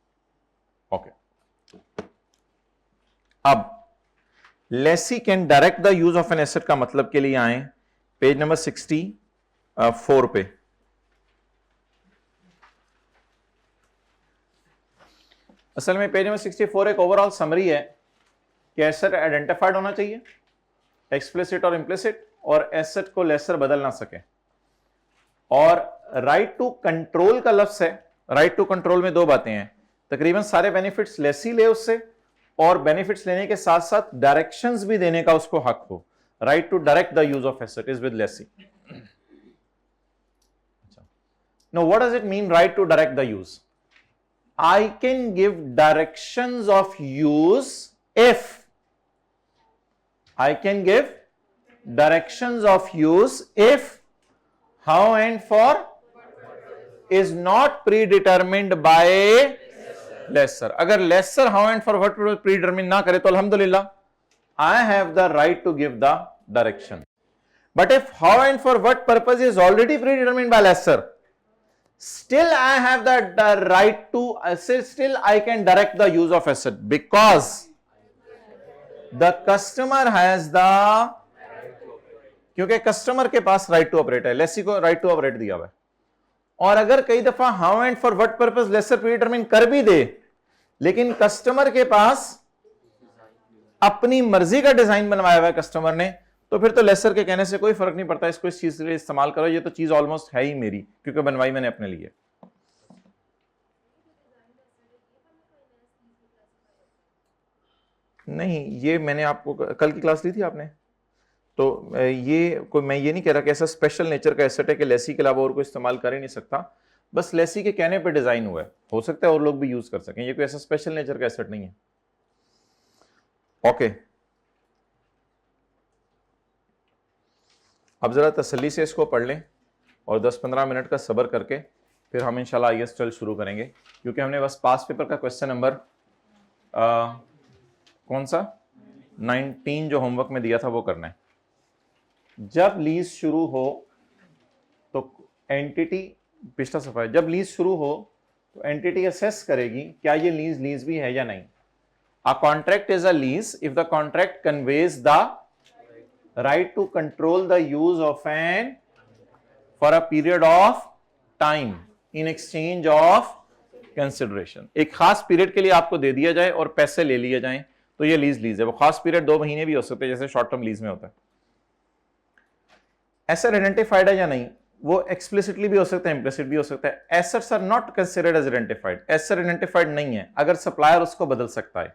ओके, अब lessee can direct the use of an asset का मतलब के लिए आए पेज नंबर 64 पे। असल में पेज नंबर 64 एक ओवरऑल समरी है कि एसेट आइडेंटिफाइड होना चाहिए, एक्सप्लिसिट और इंप्लिसिट, और एसेट को लेसर बदल ना सके, और राइट टू कंट्रोल का लफ्ज है। राइट टू कंट्रोल में दो बातें हैं, तकरीबन सारे बेनिफिट्स लेसी ले उससे, और बेनिफिट्स लेने के साथ साथ डायरेक्शंस भी देने का उसको हक हो। Right to direct the use of asset is with lessee. No, what does it mean right to direct the use? I can give directions of use if I can give directions of use if how and for is not predetermined by lesser. अगर lesser how and for what predetermined ना करे तो अल्हम्दुलिल्लाह I have the right to give the direction. But if how and for what purpose is already predetermined by lesser, still I have the right to, still I can direct the use of asset, because the customer has the, क्योंकि customer के पास right to operate है, लेसी को right to operate दिया हुआ है। और अगर कई दफा how and for what purpose lessor predetermine कर भी दे, लेकिन कस्टमर के पास अपनी मर्जी का डिजाइन बनवाया हुआ है कस्टमर ने, तो फिर तो लेसर के कहने से कोई फर्क नहीं पड़ता, इसको इस चीज के लिए इस्तेमाल करो, ये तो चीज ऑलमोस्ट है ही मेरी, क्योंकि बनवाई मैंने अपने लिए। नहीं, ये मैंने आपको कल की क्लास ली थी आपने, तो ये कोई, मैं ये नहीं कह रहा कि ऐसा स्पेशल नेचर का एसेट है कि लेसी के अलावा और कोई इस्तेमाल कर ही नहीं सकता, बस लेसी के कहने पे डिजाइन हुआ है, हो सकता है और लोग भी यूज कर सकें, ये कोई ऐसा स्पेशल नेचर का एसेट नहीं है। ओके, अब जरा तसल्ली से इसको पढ़ लें और 10-15 मिनट का सब्र करके फिर हम इंशाल्लाह आईएएस 12 शुरू करेंगे, क्योंकि हमने बस पास पेपर का क्वेश्चन नंबर कौन सा 19 जो होमवर्क में दिया था वो करना है। जब लीज शुरू हो तो एंटिटी, पिछला सफा है, जब लीज शुरू हो तो एंटिटी असेस करेगी क्या ये लीज भी है या नहीं। A contract is a lease if the contract conveys the right to control the use of an for a period of time in exchange of consideration. एक खास पीरियड के लिए आपको दे दिया जाए और पैसे ले लिए जाएं तो ये लीज है। वो खास पीरियड 2 महीने भी हो सकते हैं जैसे शॉर्ट टर्म लीज में होता है। एसेट आइडेंटिफाइड है या नहीं, वो एक्सप्लिसिटली भी हो सकता है, इम्प्लिसिट भी हो सकता है। Assets are not considered as identified. Asset identified नहीं है अगर सप्लायर उसको बदल सकता है।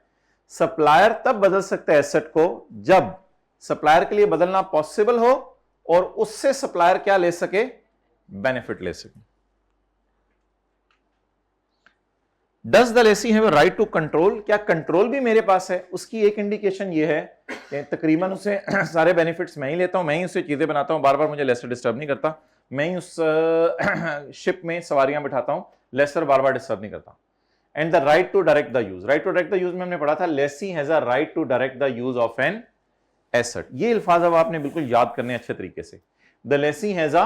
सप्लायर तब बदल सकता है एसेट को जब सप्लायर के लिए बदलना पॉसिबल हो और उससे सप्लायर क्या ले सके, बेनिफिट ले सके। Does the lessee have right to control, क्या कंट्रोल भी मेरे पास है? उसकी एक इंडिकेशन ये है कि तकरीबन उसे सारे बेनिफिट्स मैं ही लेता हूं, मैं ही उससे चीजें बनाता हूं, बार बार मुझे लेसर डिस्टर्ब नहीं करता, मैं ही उस शिप में सवारियां बिठाता हूं, लेसर बार बार डिस्टर्ब नहीं करता। And the right to direct the use, right to direct the use में हमने पढ़ा था lessee has a right to direct the use of an asset. ये अल्फाज अब आपने बिल्कुल याद करने अच्छे तरीके से। The lessee has a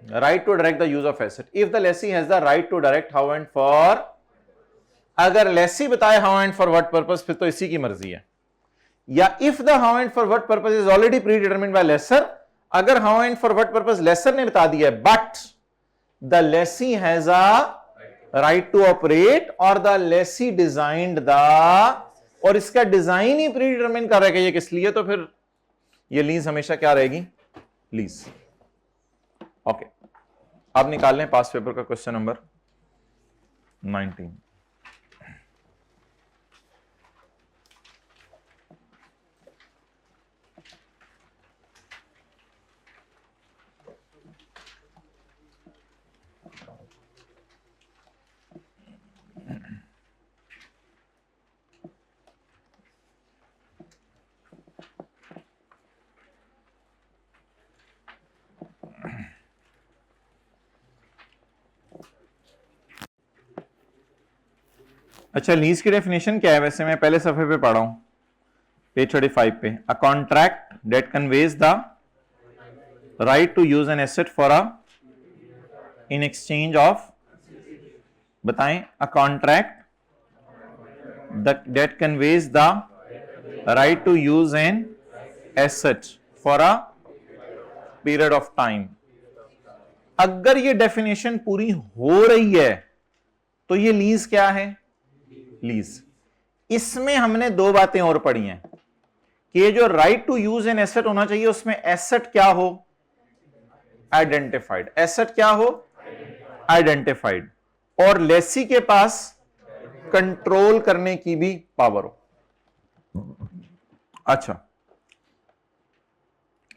right to direct the use of asset. If the lessee has the right to direct how and for, अगर लेसी बताए how and for what purpose फिर तो इसी की मर्जी है। या if the how and for what purpose is already predetermined by lessor, अगर how and for what purpose lessor ने बता दिया है but the lessee has a right to operate और द लेसी डिजाइंड द, और इसका डिजाइन ही pre determine कर रहा है कि ये किस लिए, तो फिर ये लीज हमेशा क्या रहेगी, लीज। ओके, अब निकाल लें पास पेपर का क्वेश्चन नंबर 19। अच्छा, लीज की डेफिनेशन क्या है? वैसे मैं पहले सफे पे पढ़ा हूं, पेज 35 पे। A contract that conveys the right to use an asset for a in exchange of, बताएं। A contract that conveys the right to use an asset for a period of time. अगर ये definition पूरी हो रही है तो ये lease क्या है, लीज। इसमें हमने दो बातें और पढ़ी हैं कि ये जो right to use an asset होना चाहिए उसमें एसेट क्या हो, आइडेंटिफाइड। एसेट क्या हो, आइडेंटिफाइड। और लेसी के पास कंट्रोल करने की भी पावर हो। अच्छा,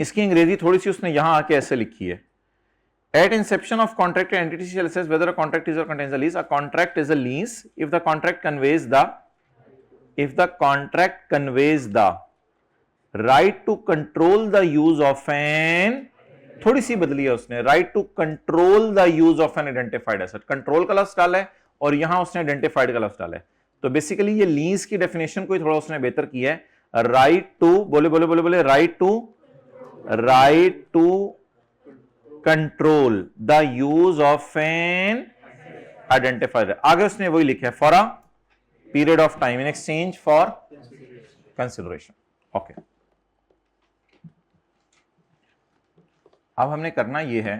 इसकी अंग्रेजी थोड़ी सी उसने यहां आके ऐसे लिखी है। At inception of contract, an entity shall assess whether a contract is or contains a lease. A contract is a lease if the contract conveys the right to control the use of an, थोड़ी सी बदली है उसने, right to control the use of an identified asset। Control का लफ्ज डाला है और यहां उसने आइडेंटिफाइड का लफ्ज डाला है। तो बेसिकली ये लीज की डेफिनेशन को थोड़ा उसने बेहतर किया है। राइट टू, बोले बोले बोले बोले, right to control the use of an identifier. आगे उसने वही लिखा है, for a period of time in exchange for consideration. Okay, अब हमने करना यह है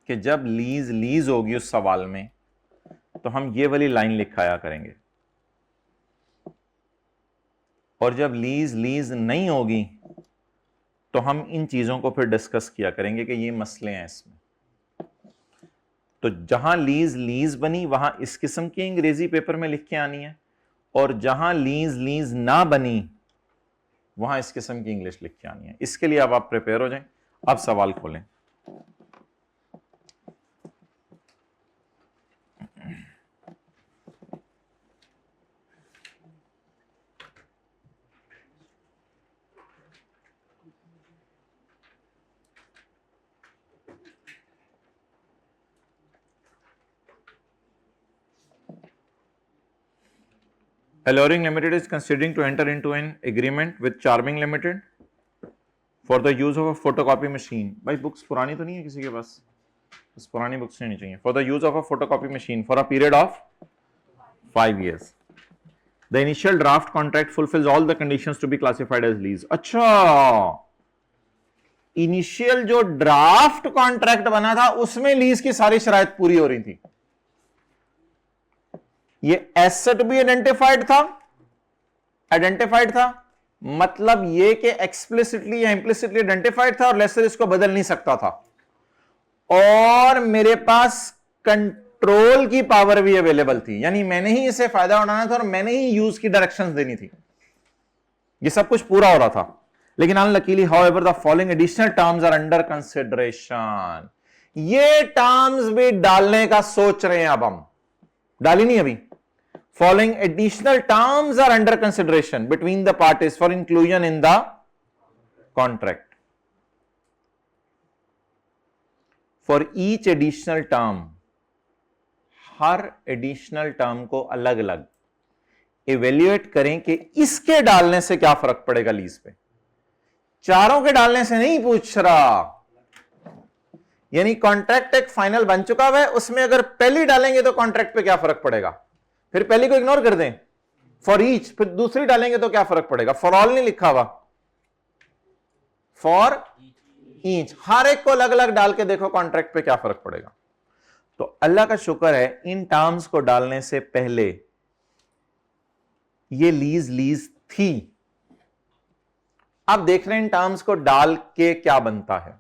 कि जब लीज होगी उस सवाल में तो हम ये वाली लाइन लिखाया करेंगे, और जब लीज नहीं होगी तो हम इन चीजों को फिर डिस्कस किया करेंगे कि ये मसले हैं इसमें। तो जहां लीज बनी वहां इस किस्म की अंग्रेजी पेपर में लिख के आनी है, और जहां लीज ना बनी वहां इस किस्म की इंग्लिश लिख के आनी है। इसके लिए अब आप प्रिपेयर हो जाएं। अब सवाल खोलें। Alluring Limited is considering to enter into an agreement with Charming Limited for the use of a photocopy machine. भाई बुक्स पुरानी तो नहीं है किसी के पास? बस पुरानी बुक्स नहीं चाहिए। For the use of a photocopy machine for a period of 5 years. The initial draft contract fulfills all the conditions to be classified as lease. अच्छा, इनिशियल जो ड्राफ्ट कॉन्ट्रैक्ट बना था उसमें लीज की सारी शराइत पूरी हो रही थी। ये एसेट भी आइडेंटिफाइड था, मतलब ये कि एक्सप्लिसिटली या इंप्लिसिटली आइडेंटिफाइड था और लेसर इसको बदल नहीं सकता था, और मेरे पास कंट्रोल की पावर भी अवेलेबल थी, यानी मैंने ही इसे फायदा उठाना था और मैंने ही यूज की डायरेक्शंस देनी थी। ये सब कुछ पूरा हो रहा था, लेकिन unluckily however the following additional terms are under consideration. ये टर्म्स भी डालने का सोच रहे हैं, अब हम डाली नहीं अभी। Following additional terms are under consideration between the parties for inclusion in the contract. For each additional term, हर एडिशनल टर्म को अलग अलग इवेल्युएट करें कि इसके डालने से क्या फर्क पड़ेगा लीज पे, चारों के डालने से नहीं पूछ रहा। यानी कॉन्ट्रैक्ट एक फाइनल बन चुका हुआ है, उसमें अगर पहली डालेंगे तो कॉन्ट्रैक्ट पे क्या फर्क पड़ेगा, फिर पहली को इग्नोर कर दें, फॉर ईच, फिर दूसरी डालेंगे तो क्या फर्क पड़ेगा। फॉर ऑल नहीं लिखा हुआ, फॉर ईच, हर एक को अलग अलग डाल के देखो कॉन्ट्रैक्ट पे क्या फर्क पड़ेगा। तो अल्लाह का शुक्र है, इन टर्म्स को डालने से पहले ये लीज थी। अब देख रहे हैं इन टर्म्स को डाल के क्या बनता है।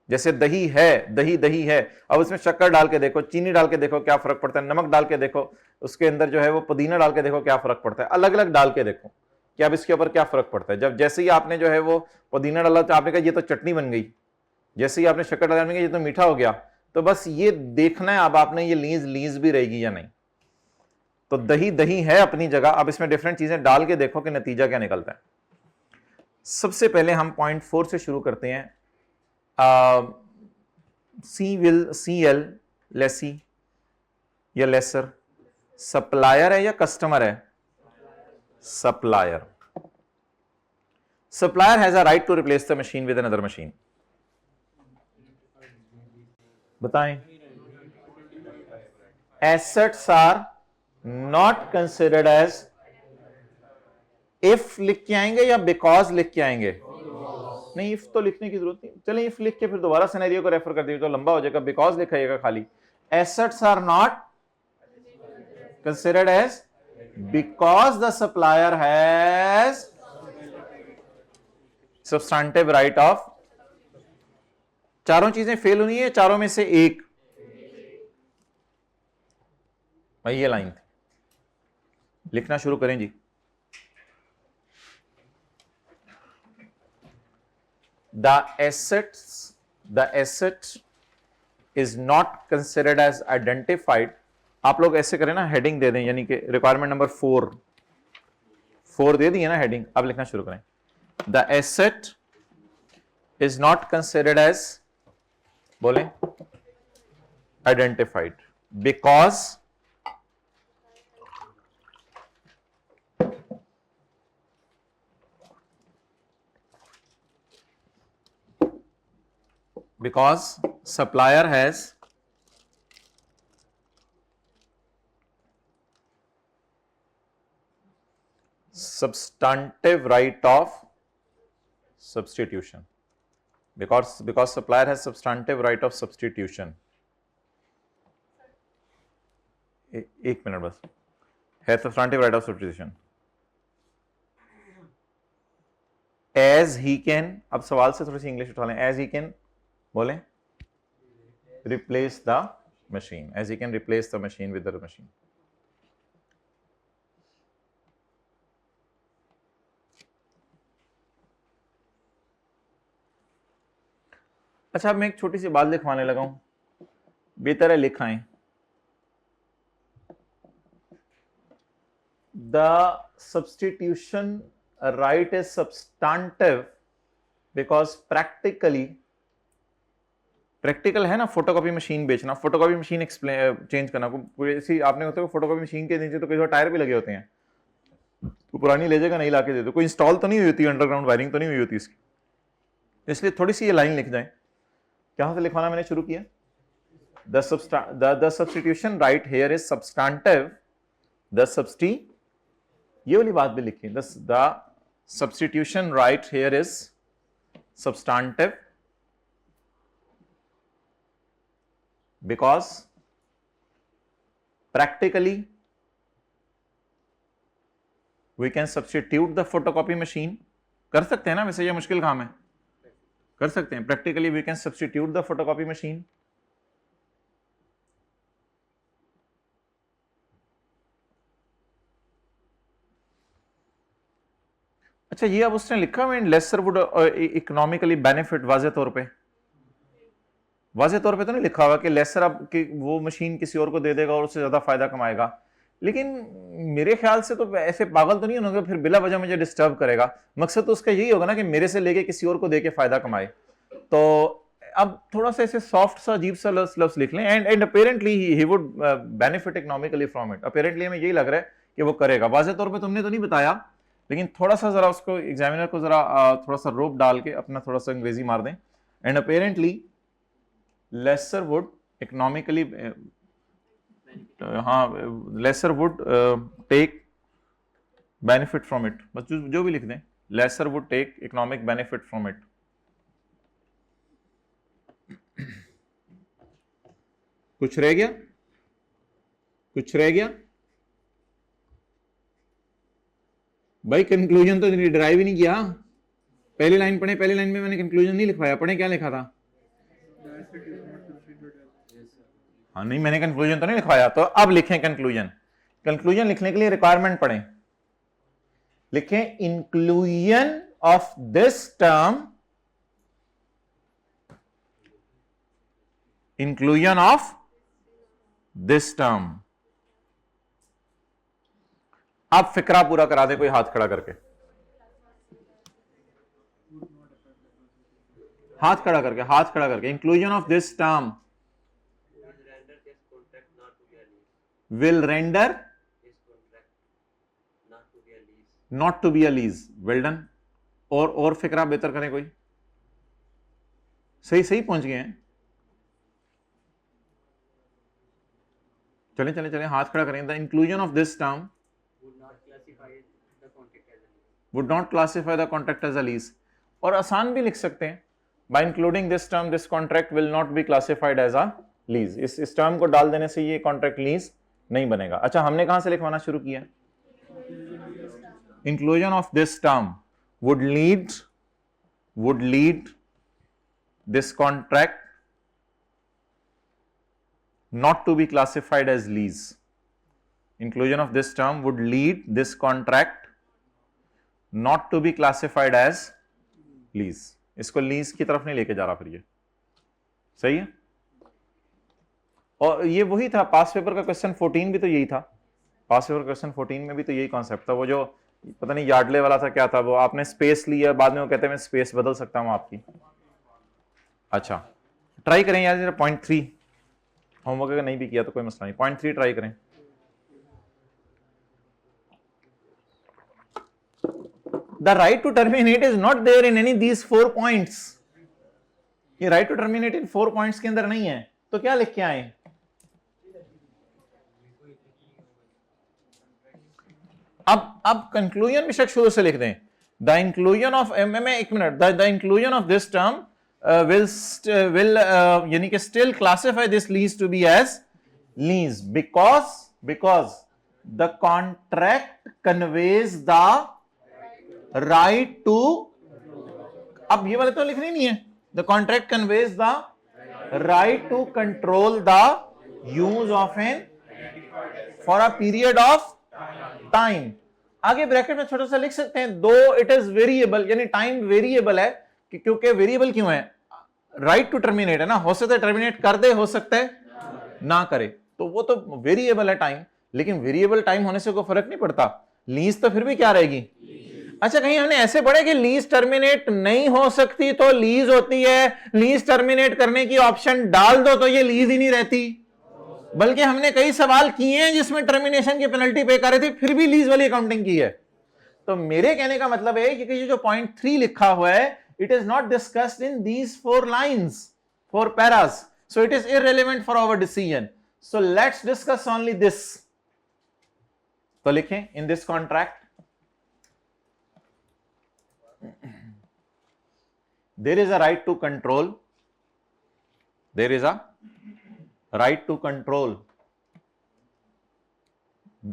जैसे दही है, दही है, अब उसमें शक्कर डाल के देखो, चीनी डाल के देखो क्या फर्क पड़ता है, नमक डाल के देखो, उसके अंदर जो है वो पुदीना डाल के देखो क्या फर्क पड़ता है, अलग अलग डाल के देखो कि अब इसके ऊपर क्या फर्क पड़ता है। जब जैसे ही आपने जो है वो पुदीना डाला तो आपने कहा ये तो चटनी बन गई, जैसे ही आपने शक्कर डाला ये तो मीठा हो गया। तो बस ये देखना है अब आपने ये लीज भी रहेगी या नहीं। तो दही है अपनी जगह, अब इसमें डिफरेंट चीजें डाल के देखो कि नतीजा क्या निकलता है। सबसे पहले हम पॉइंट 4 से शुरू करते हैं। CL लेसी या लेसर सप्लायर है या कस्टमर है? Supplier. Supplier has a right to replace the machine with another machine. बताएं। Assets are not considered as, if लिख के आएंगे या बिकॉज लिख के आएंगे? नहीं, इफ तो लिखने की जरूरत नहीं, चलें इफ लिख के फिर दोबारा सिनेरियो को रेफर कर दीजिए तो लंबा हो जाएगा, बिकॉज लिखाइएगा खाली। Assets are not considered as because the supplier has substantive right of. चारों चीजें फेल होनी है, चारों में से एक। भाई ये लाइन थी, लिखना शुरू करें जी। The asset is not considered as identified। आप लोग ऐसे करें ना, हेडिंग दे दें, यानी कि रिक्वायरमेंट नंबर 4 दे दिए ना हेडिंग। अब लिखना शुरू करें। The asset is not considered as, बोले, identified because supplier has substantive right of substitution। because supplier has substantive right of substitution। एक मिनट बस, है substantive right of substitution as he can। अब सवाल से थोड़ी सी इंग्लिश उठा लें। as he can, बोले, replace the machine, as he can replace the machine with the machine। अच्छा, अब मैं एक छोटी सी बात लिखवाने लगा हूं, बेहतर है लिखाएं। The substitution right is substantive because practical है ना, फोटोकॉपी मशीन बेचना, फोटोकॉपी मशीन चेंज करना। कोई आपने होता है फोटोकॉपी मशीन के नीचे तो कई बार टायर भी लगे होते हैं, तो पुरानी ले जाएगा, नहीं लाके दे दो, कोई इंस्टॉल तो नहीं हुई होती, अंडरग्राउंड वायरिंग तो नहीं हुई होती इसकी, इसलिए थोड़ी सी ये लाइन लिख जाए। कहां से लिखवाना मैंने शुरू किया? The substitution right here is substantive. ये वाली बात भी लिखी, the substitution right here is substantive because practically we can substitute the photocopy machine. कर सकते हैं ना, वैसे ये मुश्किल काम है, कर सकते हैं practically. We can substitute the photocopy machine. अच्छा, ये अब उसने लिखा हुआ लेसर वुड इकोनॉमिकली बेनिफिट, वाजे तौर पे तो नहीं लिखा हुआ कि लेसर अब कि वो मशीन किसी और को दे देगा और उससे ज्यादा फायदा कमाएगा। लेकिन मेरे ख्याल से तो ऐसे पागल तो नहीं होंगे फिर बिला वजह मुझे डिस्टर्ब करेगा। मकसद तो उसका यही होगा ना कि मेरे से लेके किसी और को दे के फायदा कमाए। तो अब थोड़ा सा ऐसे सॉफ्ट सा अजीब सा लफ्ज लिख लें, and apparently he would benefit economically from it. Apparently हमें यही लग रहा है कि वो करेगा। वाजे तौर पे तुमने तो नहीं बताया, लेकिन थोड़ा सा जरा उसको एग्जामिनर को जरा थोड़ा सा रोप डाल के अपना थोड़ा सा अंग्रेजी मार दें। And apparently lessor would economically, हाँ lessor would take benefit from it, बस जो भी लिख दें, lessor would take economic benefit from it. कुछ रह गया? कुछ रह गया भाई? कंक्लूजन तो ड्राइव ही नहीं किया। पहली लाइन पढ़े, पहली लाइन में मैंने कंक्लूजन नहीं लिखवाया। पढ़े क्या लिखा था? हाँ नहीं, मैंने कंक्लूजन तो नहीं लिखवाया। तो अब लिखें कंक्लूजन। कंक्लूजन लिखने के लिए रिक्वायरमेंट पढ़ें। लिखें inclusion of this term, inclusion of this term. आप फिक्रा पूरा करा दे कोई हाथ खड़ा करके, हाथ खड़ा करके, हाथ खड़ा करके। Inclusion of this term will render not to be a lease. Well done. और फिक्रा बेहतर करें कोई। सही पहुंच गए हैं। चले चले चले, हाथ खड़ा करें। The inclusion of this term would not classify the contract as a lease. और आसान भी लिख सकते हैं, by including this term this contract will not be classified as a lease. इस टर्म को डाल देने से ये कॉन्ट्रैक्ट लीज नहीं बनेगा। अच्छा, हमने कहां से लिखवाना शुरू किया? Inclusion of this term would lead this contract not to be classified as lease. Inclusion of this term would lead this contract not to be classified as lease. इसको लीज की तरफ नहीं लेके जा रहा फिर ये। सही है? और ये वही था पास पेपर का क्वेश्चन 14 भी तो यही था। पास पेपर क्वेश्चन 14 में भी तो यही कॉन्सेप्ट था। वो जो पता नहीं यार्डले वाला था क्या था, वो आपने स्पेस लिया, बाद में वो कहते हैं मैं स्पेस बदल सकता हूं आपकी। अच्छा, ट्राई करें यार जरा पॉइंट 3। होमवर्क अगर नहीं भी किया तो कोई मसला नहीं, पॉइंट 3 ट्राई करें। The right to terminate is not there in any these 4 points. ये right to terminate in 4 points के अंदर नहीं है, तो क्या लिख के आए? अब कंक्लूजन भी शुरू से लिख दें। द इंक्लूजन ऑफ, मैं एक minute, the inclusion of this term will यानी कि still classify this lease to be as lease because the contract conveys the right to, अब ये वाले तो लिखने नहीं है। The contract conveys the right to control the use of an for a period of time. आगे bracket में छोटा सा लिख सकते हैं, दो इट इज वेरिएबल, यानी टाइम वेरिएबल है। क्योंकि वेरिएबल क्यों है? राइट टू टर्मिनेट है ना, हो सकता है टर्मिनेट कर दे, हो सकता है ना करे, तो वो तो वेरिएबल है टाइम। लेकिन वेरिएबल टाइम होने से कोई फर्क नहीं पड़ता। लीज तो फिर भी क्या रहेगी? अच्छा, कहीं हमने ऐसे पढ़े कि लीज टर्मिनेट नहीं हो सकती तो लीज होती है, लीज टर्मिनेट करने की ऑप्शन डाल दो तो ये लीज ही नहीं रहती। बल्कि हमने कई सवाल किए हैं जिसमें टर्मिनेशन की पेनल्टी पे कर रहे थे, फिर भी लीज वाली अकाउंटिंग की है। तो मेरे कहने का मतलब है कि ये जो पॉइंट 3 लिखा हुआ है, it is not discussed in these 4 lines, 4 paras, so it is irrelevant for our decision. So let's discuss only this. तो लिखें, in this contract there is a right to control, there is a right to control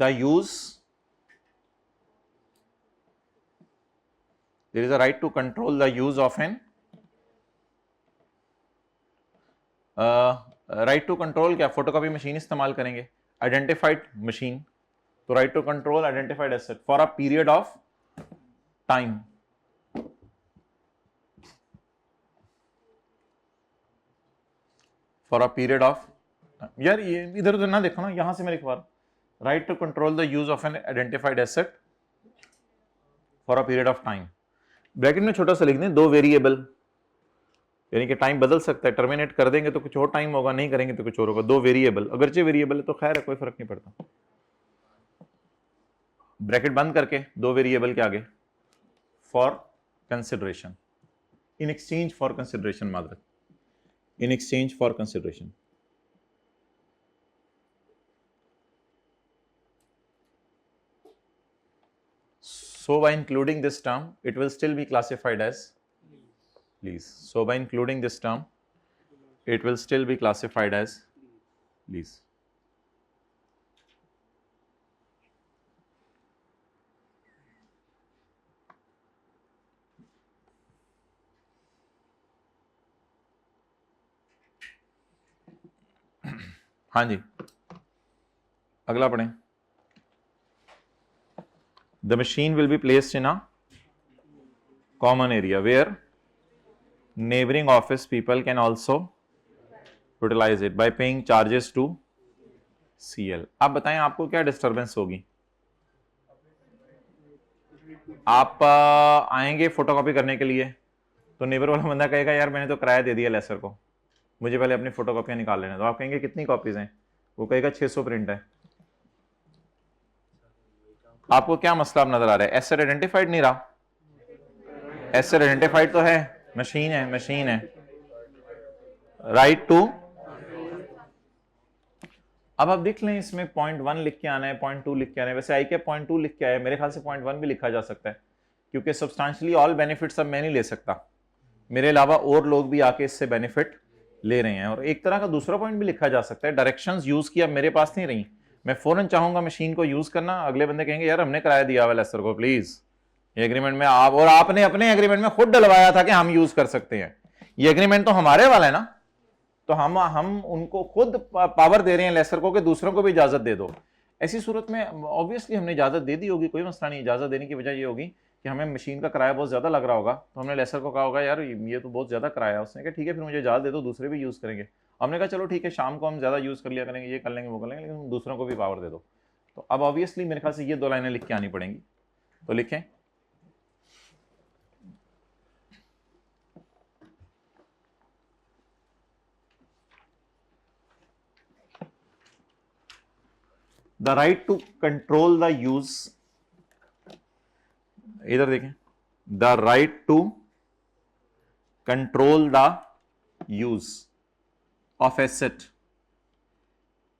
the use there is a right to control the use of an right to control क्या, photocopy machine इस्तेमाल करेंगे, identified machine, तो right to control identified asset for a period of time. For a period of, यार ये इधर उधर ना देखो ना, यहां से मैं लिखवा रहा हूं, right to control the use of an identified asset for a period of time. Bracket में छोटा सा लिख दें, दो वेरिएबल, यानी कि टाइम बदल सकता है, टर्मिनेट कर देंगे तो कुछ और टाइम होगा, नहीं करेंगे तो कुछ और होगा। दो वेरिएबल, अगरचे वेरिएबल है तो खैर है, कोई फर्क नहीं पड़ता। ब्रैकेट बंद करके दो वेरिएबल के आगे, for consideration, in exchange for consideration, मादरत, in exchange for consideration. So by including this term, it will still be classified as lease. So by including this term, it will still be classified as lease. हाँ जी, अगला पढ़ें। The machine will be placed in a common area where neighboring office people can also utilize it by paying charges to CL। आप बताएं आपको क्या disturbance होगी? आप आएंगे फोटोकॉपी करने के लिए, तो नेबर वाला बंदा कहेगा यार मैंने तो किराया दे दिया लेसर को, मुझे पहले अपनी फोटोकॉपियां निकाल लेने दो। आप कहेंगे कितनी कॉपीज हैं? वो कहेगा 600 प्रिंट है। आपको क्या मसला नजर आ रहा है? एसेट आइडेंटिफाइड नहीं रहा, एसेट आइडेंटिफाइड तो है, मशीन है, मशीन है, राइट टू। अब आप देख लें, इसमें पॉइंट 1 लिख के आना है, पॉइंट 2 लिख के आना है। वैसे आई के पॉइंट 2 लिख के आया, मेरे ख्याल से पॉइंट 1 भी लिखा जा सकता है, क्योंकि सब्सटेंशियली ऑल बेनिफिट्स अब मैं नहीं ले सकता, मेरे अलावा और लोग भी आके इससे बेनिफिट ले रहे हैं। और एक तरह का दूसरा पॉइंट भी लिखा जा सकता है, डायरेक्शंस यूज की अब मेरे पास नहीं रही, मैं फौरन चाहूंगा मशीन को यूज करना, अगले बंदे कहेंगे यार हमने कराया दिया हुआ लेसर को, प्लीज ये एग्रीमेंट में आप, और आपने अपने एग्रीमेंट में खुद डलवाया था कि हम यूज कर सकते हैं, ये एग्रीमेंट तो हमारे वाला है ना, तो हम उनको खुद पावर दे रहे हैं लेसर को कि दूसरों को भी इजाजत दे दो। ऐसी सूरत में ऑब्वियसली हमने इजाजत दे दी होगी, कोई मसला नहीं। इजाजत देने की वजह ये होगी कि हमें मशीन का किराया बहुत ज्यादा लग रहा होगा, तो हमने लेसर को कहा होगा यार ये तो बहुत ज्यादा किराया है। उसने कहा ठीक है फिर मुझे इजाजत दे दो, दूसरे भी यूज करेंगे। हमने कहा चलो ठीक है, शाम को हम ज्यादा यूज कर लिया करेंगे, ये कर लेंगे वो कर लेंगे, लेकिन दूसरों को भी पावर दे दो। तो अब ऑब्वियसली मेरे ख्याल से ये दो लाइनें लिख के आनी पड़ेंगी, तो लिखें the right to control the use, इधर देखें, the right to control the use of asset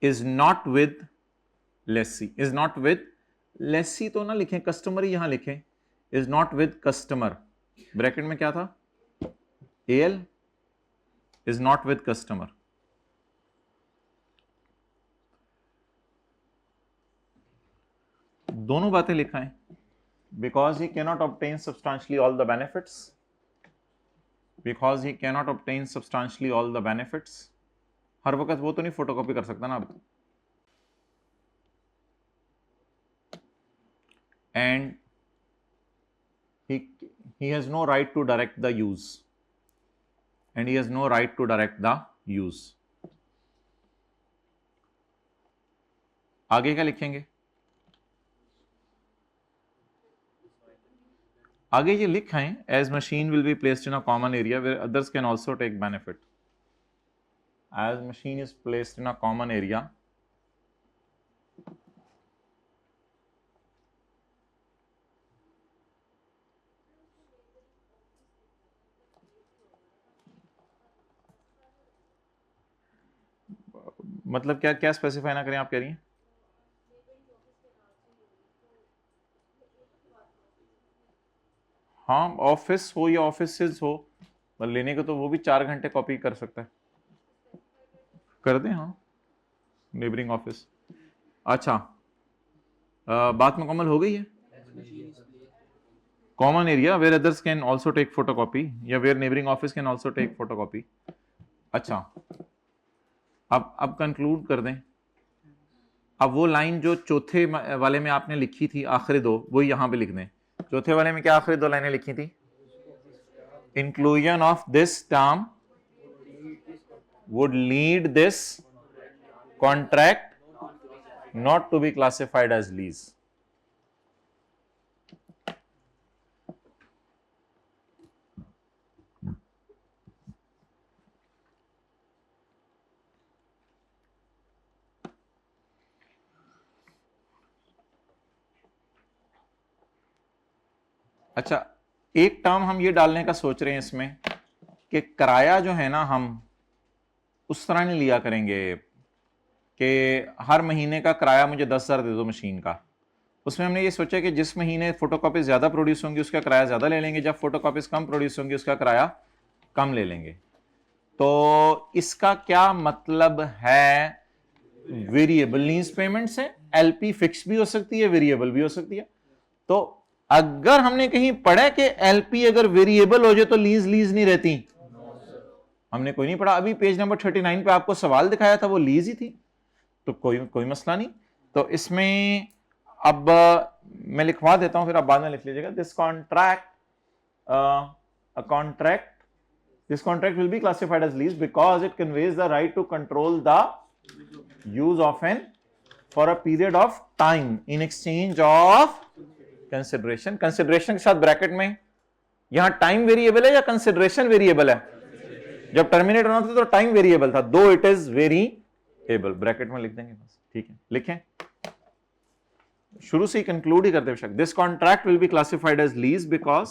is not with lessee, is not with lessee तो ना लिखें, कस्टमर ही यहां लिखें, is not with customer, bracket में क्या था, L is not with customer. दोनों बातें लिखा है, because he cannot obtain substantially all the benefits, because he cannot obtain substantially all the benefits. हर वक्त वो तो नहीं फोटोकॉपी कर सकता ना अब, and he has no right to direct the use, and he has no right to direct the use। आगे क्या लिखेंगे? आगे ये लिखा है as machine will be placed in a common area where others can also take benefit, as machine is placed in a common area मतलब क्या क्या स्पेसिफाई ना करें आप कह रही हैं? हाँ ऑफिस हो या ऑफिसेज हो, लेने को तो वो भी 4 घंटे कॉपी कर सकता है, कर दें। हाँ नेबरिंग ऑफिस। अच्छा बात मुकम्मल हो गई है? Common area where others can also take photocopy या where neighbouring office can also take photocopy. अच्छा, अब कंक्लूड कर दें। अब वो लाइन जो चौथे वाले में आपने लिखी थी आखिरी दो, वो यहां पे लिख दें। चौथे वाले में क्या आखिरी दो लाइनें लिखी थी? Inclusion of this term would lead this contract not to be classified as lease. अच्छा, एक टर्म हम ये डालने का सोच रहे हैं इसमें कि किराया जो है ना, हम उस तरह नहीं लिया करेंगे कि हर महीने का किराया मुझे 10,000 दे दो मशीन का। उसमें हमने ये सोचा कि जिस महीने फोटोकॉपी ज़्यादा प्रोड्यूस होंगी उसका किराया ज़्यादा ले लेंगे, जब फोटोकॉपीज कम प्रोड्यूस होंगी उसका किराया कम ले लेंगे। तो इसका क्या मतलब है? वेरिएबल लीज पेमेंट से एलपी फिक्स भी हो सकती है, वेरिएबल भी हो सकती है। तो अगर हमने कहीं पढ़ा कि एलपी अगर वेरिएबल हो जाए तो लीज नहीं रहती, हमने कोई नहीं पढ़ा। अभी पेज नंबर 39 पे आपको सवाल दिखाया था, वो लीज ही थी, तो कोई मसला नहीं। तो इसमें अब मैं लिखवा देता हूं, फिर आप बाद में लिख लीजिएगा। This contract will be classified as lease because it conveys the right to control the use of an for a period of time in exchange of consideration. Consideration के साथ ब्रैकेट में यहां टाइम वेरिएबल है या consideration variable है? जब terminate होना था तो टाइम वेरिएबल था, दो इट इज वेरिएबल। ब्रैकेट में लिख देंगे बस, ठीक है। लिखें, शुरू से ही कंक्लूड ही करते हैं। This contract will be classified as lease because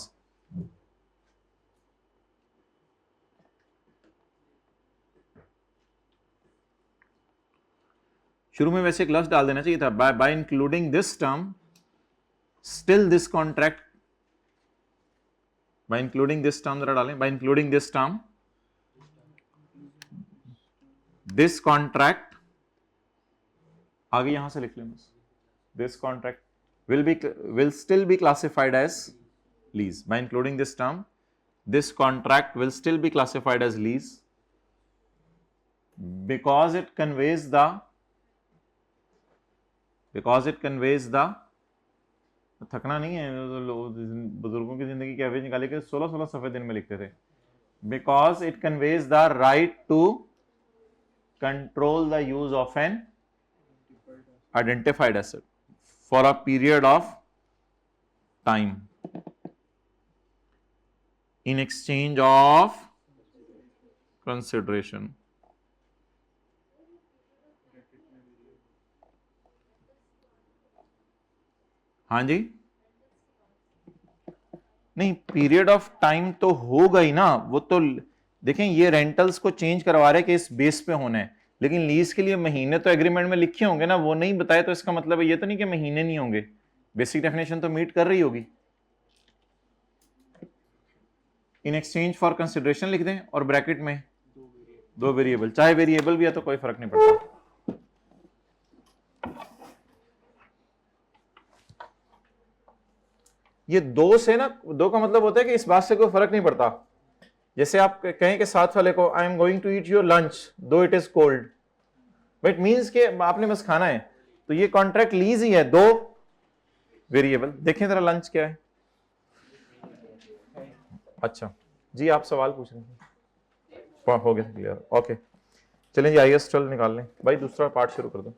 शुरू में वैसे क्लस डाल देना चाहिए था। By including this term still this contract, by including this term जरा डालें, by including this term this contract, आगे यहां से लिख लें बस। This contract will still be classified as lease. By including this term, this contract will still be classified as lease because it conveys the थकना नहीं है, बुजुर्गों की जिंदगी की एवरेज निकाले के 16 सफे दिन में लिखते थे। Because it conveys the right to control the use of an identified asset for a period of time in exchange of consideration. हाँ जी, नहीं पीरियड ऑफ टाइम तो होगा ही ना। वो तो देखें, ये रेंटल्स को चेंज करवा रहे कि इस बेस पे होना है, लेकिन लीज के लिए महीने तो एग्रीमेंट में लिखे होंगे ना, वो नहीं बताए तो इसका मतलब है ये तो नहीं कि महीने नहीं होंगे। बेसिक डेफिनेशन तो मीट कर रही होगी। इन एक्सचेंज फॉर कंसिडरेशन लिख दें और ब्रैकेट में दो वेरिएबल, चाहे वेरिएबल भी है तो कोई फर्क नहीं पड़ता। ये दो से ना, दो का मतलब होता है कि इस बात से कोई फर्क नहीं पड़ता। जैसे आप कहें कि साथ वाले को I am going to eat your lunch दो it is cold, but means के आपने बस खाना है, तो ये कॉन्ट्रैक्ट लीज ही है, दो वेरिएबल। देखें जरा लंच क्या है। अच्छा जी, आप सवाल पूछ रहे हैं, हो गया क्लियर, ओके। चलें जी, IS 12 निकाल लें भाई, दूसरा पार्ट शुरू कर दो।